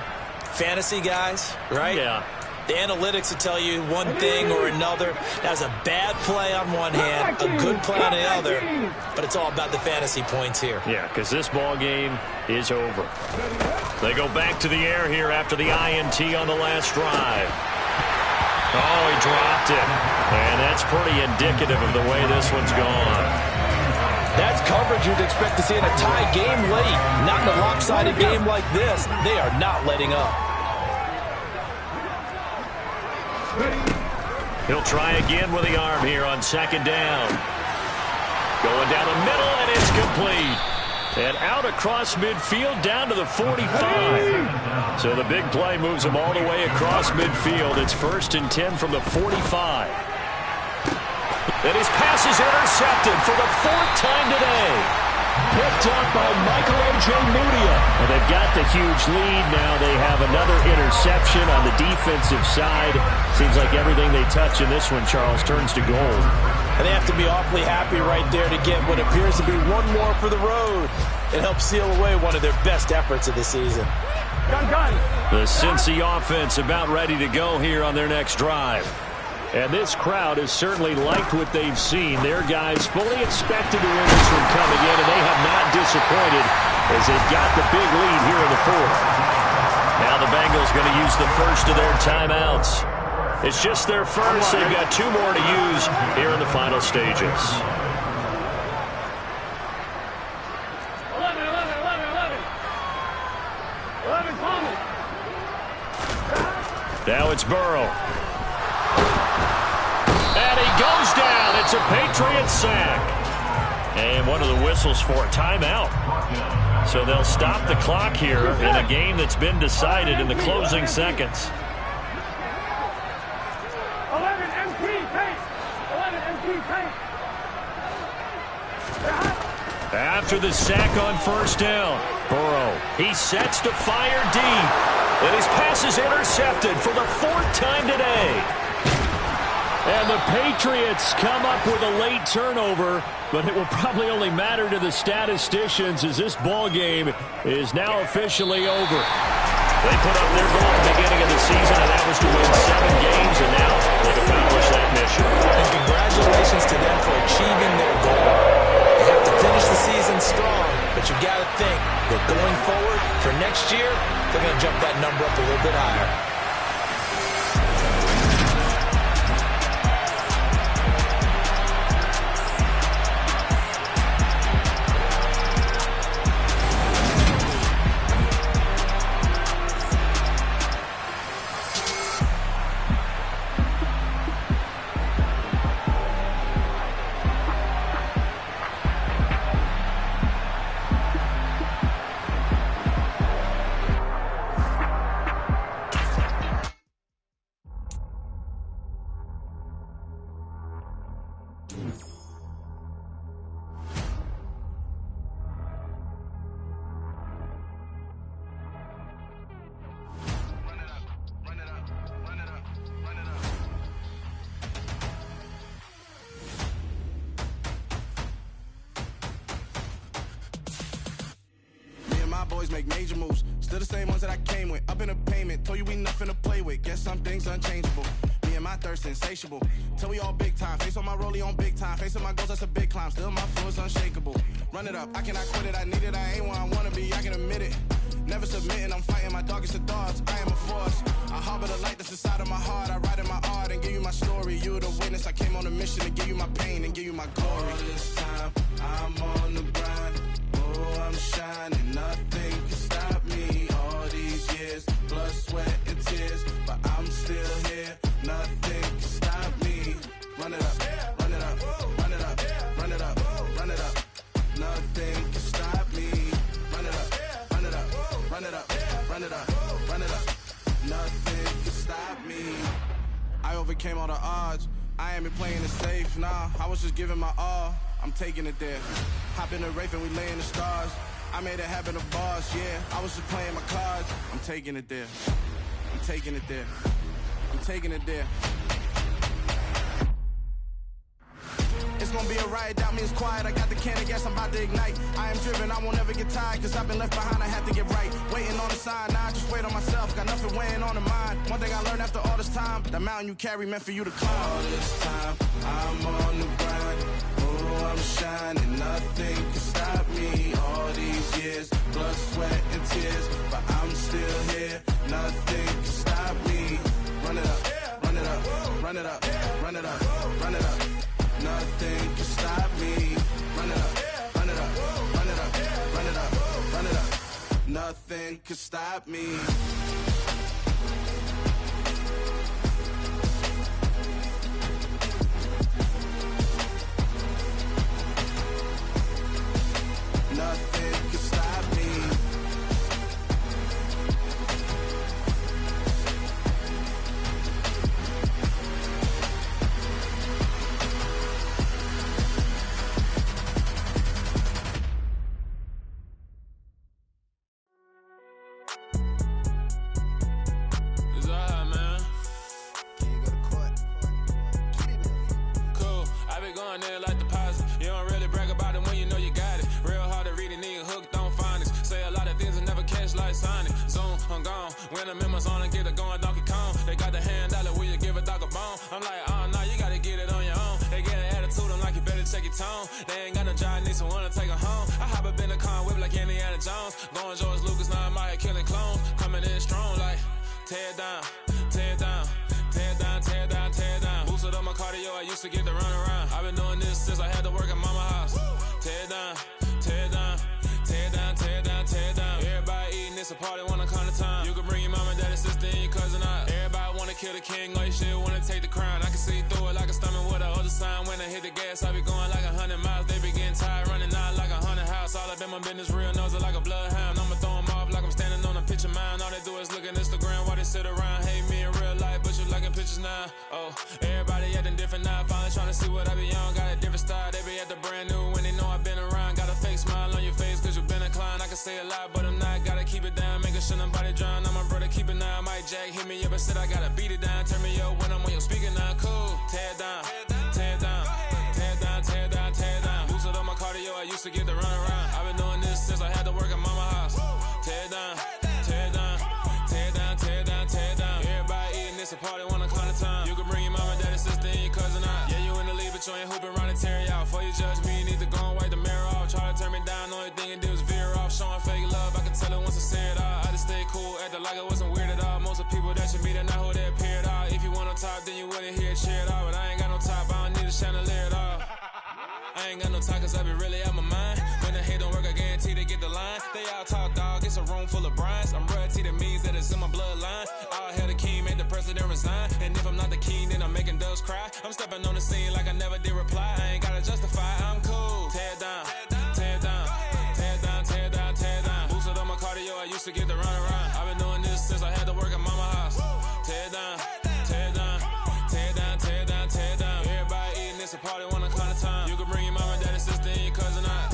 Fantasy guys, right? Yeah. The analytics will tell you one thing or another. That's a bad play on one hand, a good play on the other, but it's all about the fantasy points here. Yeah, because this ball game is over. They go back to the air here after the INT on the last drive. Oh, he dropped it. And that's pretty indicative of the way this one's gone. That's coverage you'd expect to see in a tie game late. Not in a lopsided game like this. They are not letting up. He'll try again with the arm here on 2nd down. Going down the middle, and it's complete. And out across midfield down to the 45. So the big play moves him all the way across midfield. It's 1st and 10 from the 45. And his pass is intercepted for the 4th time today. Picked up by Michael Ojemudia. And they've got the huge lead now. They have another interception on the defensive side. Seems like everything they touch in this one, Charles, turns to gold. And they have to be awfully happy right there to get what appears to be one more for the road. It helps seal away one of their best efforts of the season. The Cincy offense about ready to go here on their next drive. And this crowd has certainly liked what they've seen. Their guys fully expected to win this one coming in, and they have not disappointed as they've got the big lead here in the 4th. Now the Bengals going to use the first of their timeouts. It's just their first. They've got 2 more to use here in the final stages. 11 Thomas. Now it's Burrow. And he goes down. It's a Patriot sack. And one of the whistles for a timeout. So they'll stop the clock here in a game that's been decided in the closing seconds. 11 MT pace. 11 MT pace. After the sack on 1st down, Burrow, he sets to fire deep. And his pass is intercepted for the 4th time today. And the Patriots come up with a late turnover, but it will probably only matter to the statisticians as this ball game is now officially over. They put up their goal at the beginning of the season, and that was to win 7 games, and now they've accomplished that mission. And congratulations to them for achieving their goal. They have to finish the season strong, but you got to think that going forward for next year, they're going to jump that number up a little bit higher. Boys make major moves, still the same ones that I came with. Up in a payment, told you we nothing to play with. Guess some things unchangeable. Me and my thirst insatiable. Till we all big time. Face on my rollie on big time. Face on my goals, that's a big climb. Still my flow is unshakable. Run it up, I cannot quit it. I need it, I ain't where I wanna be. I can admit it. Never submitting, I'm fighting my darkest of thoughts. I am a force. I harbor the light that's inside of my heart. I write in my art and give you my story. You the witness. I came on a mission to give you my pain and give you my glory. All this time, I'm on the grind. Oh, I'm shining. Nothing can stop me. All these years, blood, sweat, and tears. But I'm still here. Nothing can stop me. Run it up, run it up, run it up, run it up, run it up. Nothing can stop me. Run it up, run it up, run it up, run it up, run it up. Nothing can stop me. I overcame all the odds. I ain't been playing it safe, nah. I was just giving my all. I'm taking it there. Hop in the Wraith and we lay in the stars. I made it happen to bars, yeah. I was just playing my cards. I'm taking it there. I'm taking it there. I'm taking it there. It's gonna be a riot, doubt me it's quiet. I got the can of gas, I'm about to ignite. I am driven, I won't ever get tired, cause I've been left behind, I have to get right. Waiting on the sign, now I just wait on myself. Got nothing weighing on the mind. One thing I learned after all this time, the mountain you carry meant for you to climb. All this time, I'm on the grind. Oh, I'm shining, nothing can stop me. All these years, blood, sweat, and tears. But I'm still here, nothing can stop me. Run it up, run it up, run it up, run it up, run it up. Nothing can stop me. Run it up, run it up, run it up, run it up, run it up. Nothing can stop me. Nothing can stop me. When I'm in my zone and get it going Donkey Kong. They got the hand dollar, will you give a dog a bone? I'm like, oh no, you gotta get it on your own. They get an attitude, I'm like, you better check your tone. They ain't got no job, need someone to take her home. I hop up in the car, whip like Indiana Jones. Going George Lucas, now I'm out here killing clones. Coming in strong like, tear down, tear down, tear down, tear down, tear down. Boosted up my cardio, I used to get to run around. I've been doing this since I had to work at mama house. Tear down, tear down, tear down, tear down, tear down. Everybody eating, it's a party, wanna come to time. You can bring your mama, daddy, sister, and your cousin out. Everybody wanna kill the king, or you shit wanna take the crown. I can see through it like a stomach with a other sign. When I hit the gas, I be going like 100 miles. They be getting tired, running out like 100 house. All up in my business, real nose like a bloodhound. I'ma throw them off like I'm standing on a picture mine. All they do is look at Instagram while they sit around. Hate me in real life, but you liking pictures now. Oh, everybody acting different now. Finally trying to see what I be on. Got a different style, they be at the brand new when they know I've been around. Got a fake smile on your face, cause you been inclined. I can say a lot, but I'm not. Gotta keep it down, making sure nobody drown. I'm my brother, keep it now. Mike Jack hit me up and said I gotta beat it down. Turn me up when I'm on your speaker now. Cool, tear down, tear down, tear down, tear down, tear down. Boosted up my cardio, I used to get to run around. I've been doing this since I had to work at mama house. Tear down, tear down, tear down, tear down, tear down. Everybody eating, it's a party, wanna come to time. You can bring your mama, daddy, sister, and your cousin out. Yeah, you in the lead, but you ain't hooping around and tear you out. Before you judge me, you need to go and wipe the mirror off. Try to turn me you wouldn't hear a cheer at all. But I ain't got no top, I don't need a chandelier at all. I ain't got no talk, cause I be really out my mind. When the hate don't work, I guarantee they get the line. They all talk, dog, it's a room full of Bryans. I'm royalty, that means that it's in my bloodline. All hell the king, made the president resign. And if I'm not the king, then I'm making doves cry. I'm stepping on the scene like I never did reply. I ain't gotta justify, I'm cool. Tear down, tear down, tear down, tear down, tear down. Boosted on my cardio, I used to get the run around. I've been doing this since I had to work at mama house. Tear down, tear down, tear down, tear down, tear down. Everybody eating, it's a party, one o'clock time. You can bring your mama, daddy, sister, and your cousin out.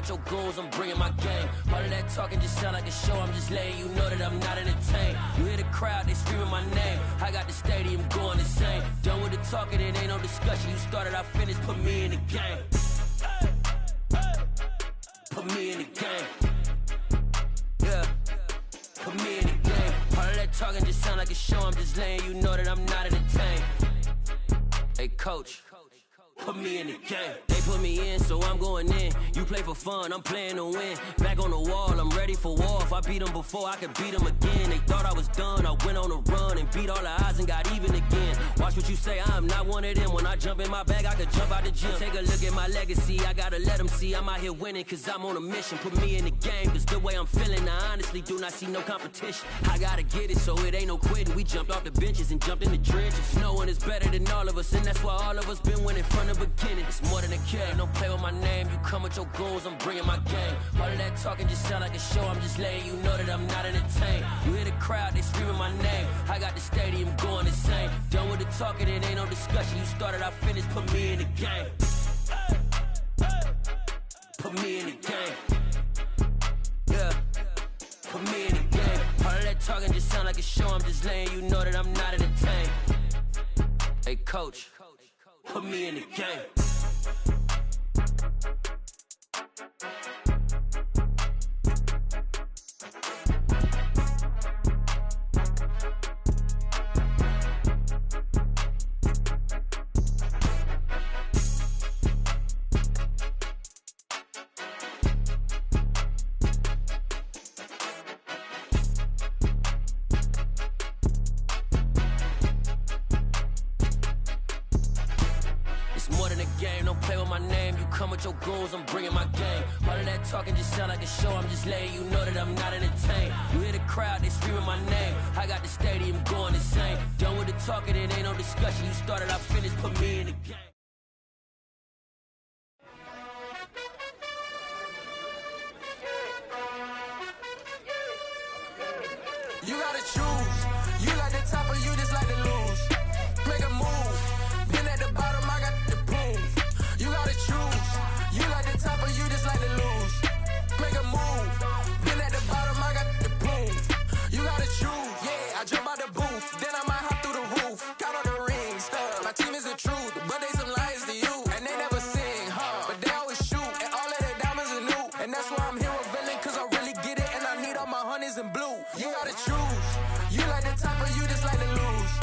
Your goons, I'm bringing my game. All of that talking just sound like a show. I'm just letting you know that I'm not entertained. You hear the crowd, they screaming my name. I got the stadium going insane. Done with the talking, it ain't no discussion. You started, I finished, put me in the game. Put me in the game. Yeah, put me in the game. All of that talking just sound like a show. I'm just letting you know that I'm not entertained. Hey, coach, put me in the game. They put me in, so I'm going in. You play for fun, I'm playing to win. Back on the wall, I'm ready for war. If I beat them before, I could beat them again. They thought I was done, I went on a run and beat all the odds and got even again. Watch what you say, I'm not one of them. When I jump in my bag, I could jump out the gym. Take a look at my legacy, I gotta let them see I'm out here winning, cause I'm on a mission. Put me in the game, cause the way I'm feeling, I honestly do not see no competition. I gotta get it, so it ain't no quitting. We jumped off the benches and jumped in the trenches. No one is better than all of us, and that's why all of us been winning from the beginning. It's more than a game, don't play with my name. You come with your goons, I'm bringing my game. All of that talking just sound like a show. I'm just letting you know that I'm not entertained. You hear the crowd, they screaming my name. I got the stadium going insane. Done with the talking, it ain't no discussion. You started, I finished, put me in the game. Put me in the game. Yeah, put me in the game. All of that talking just sound like a show. I'm just letting you know that I'm not entertained. Hey, coach, put me in the game. Your goons, I'm bringing my game. All of that talking just sound like a show. I'm just letting you know that I'm not entertained. You hear the crowd, they screaming my name. I got the stadium going insane. Done with the talking, it ain't no discussion. You started, I finished, put me in the game. You gotta choose. You like the top or you just like to lose. Make a move. Been at the bottom, I got the proof. You gotta choose. You like the top or you just like to lose. Make a move. Been at the bottom, I got the proof. You gotta choose. Yeah, I jump out the booth, then I might hop through the roof. Count all the rings, my team is the truth, but they some liars to you. And they never sing, but they always shoot. And all of their diamonds are new. And that's why I'm here with villain, cause I really get it. And I need all my honeys in blue. You gotta choose. You like the top or you just like to lose.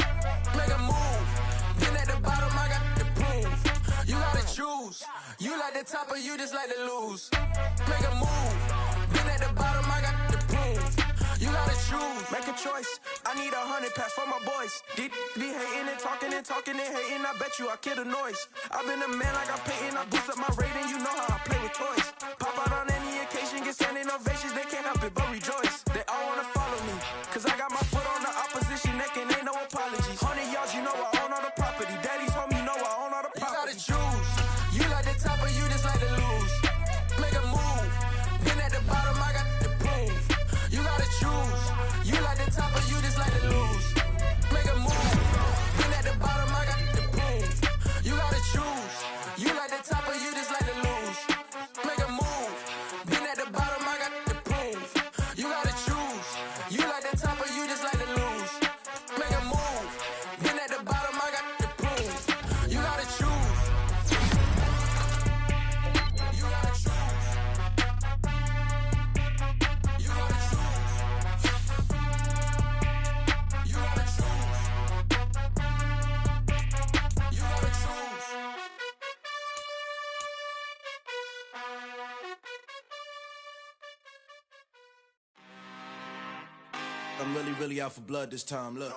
Make a move. Been at the bottom, I got the proof. You gotta choose. You like the top or you just like to lose. Make a move. Been at the bottom, I got the proof. You gotta choose. Make a choice. I need 100 pass for my boys. Be hating and talking and hating. I bet you I kill the noise. I've been a man like I'm Peyton. I boost up my rating. You know how I play with toys. Pop out on any occasion, get standing ovations. They can't help it but rejoice. They all wanna follow me, cause I got my foot on the opposition neck and ain't no apologies. 100 yards, you know I own all the property. Daddy's home, you know I own all the property. You gotta choose. You like the top or you just like to lose. Make a move. Been at the bottom, I got the proof. You gotta choose. You like the top or you just like to lose. Make a move. Been at the bottom, I got the proof. You gotta choose. You like the top or you just like to lose. Make a move. Been at the bottom, I got the proof. You gotta choose. You like the top or you just like to lose. Make a move. Been at the bottom, I got the proof. You gotta choose. You gotta choose. You gotta choose. You gotta choose. You gotta choose. I'm really out for blood this time, look.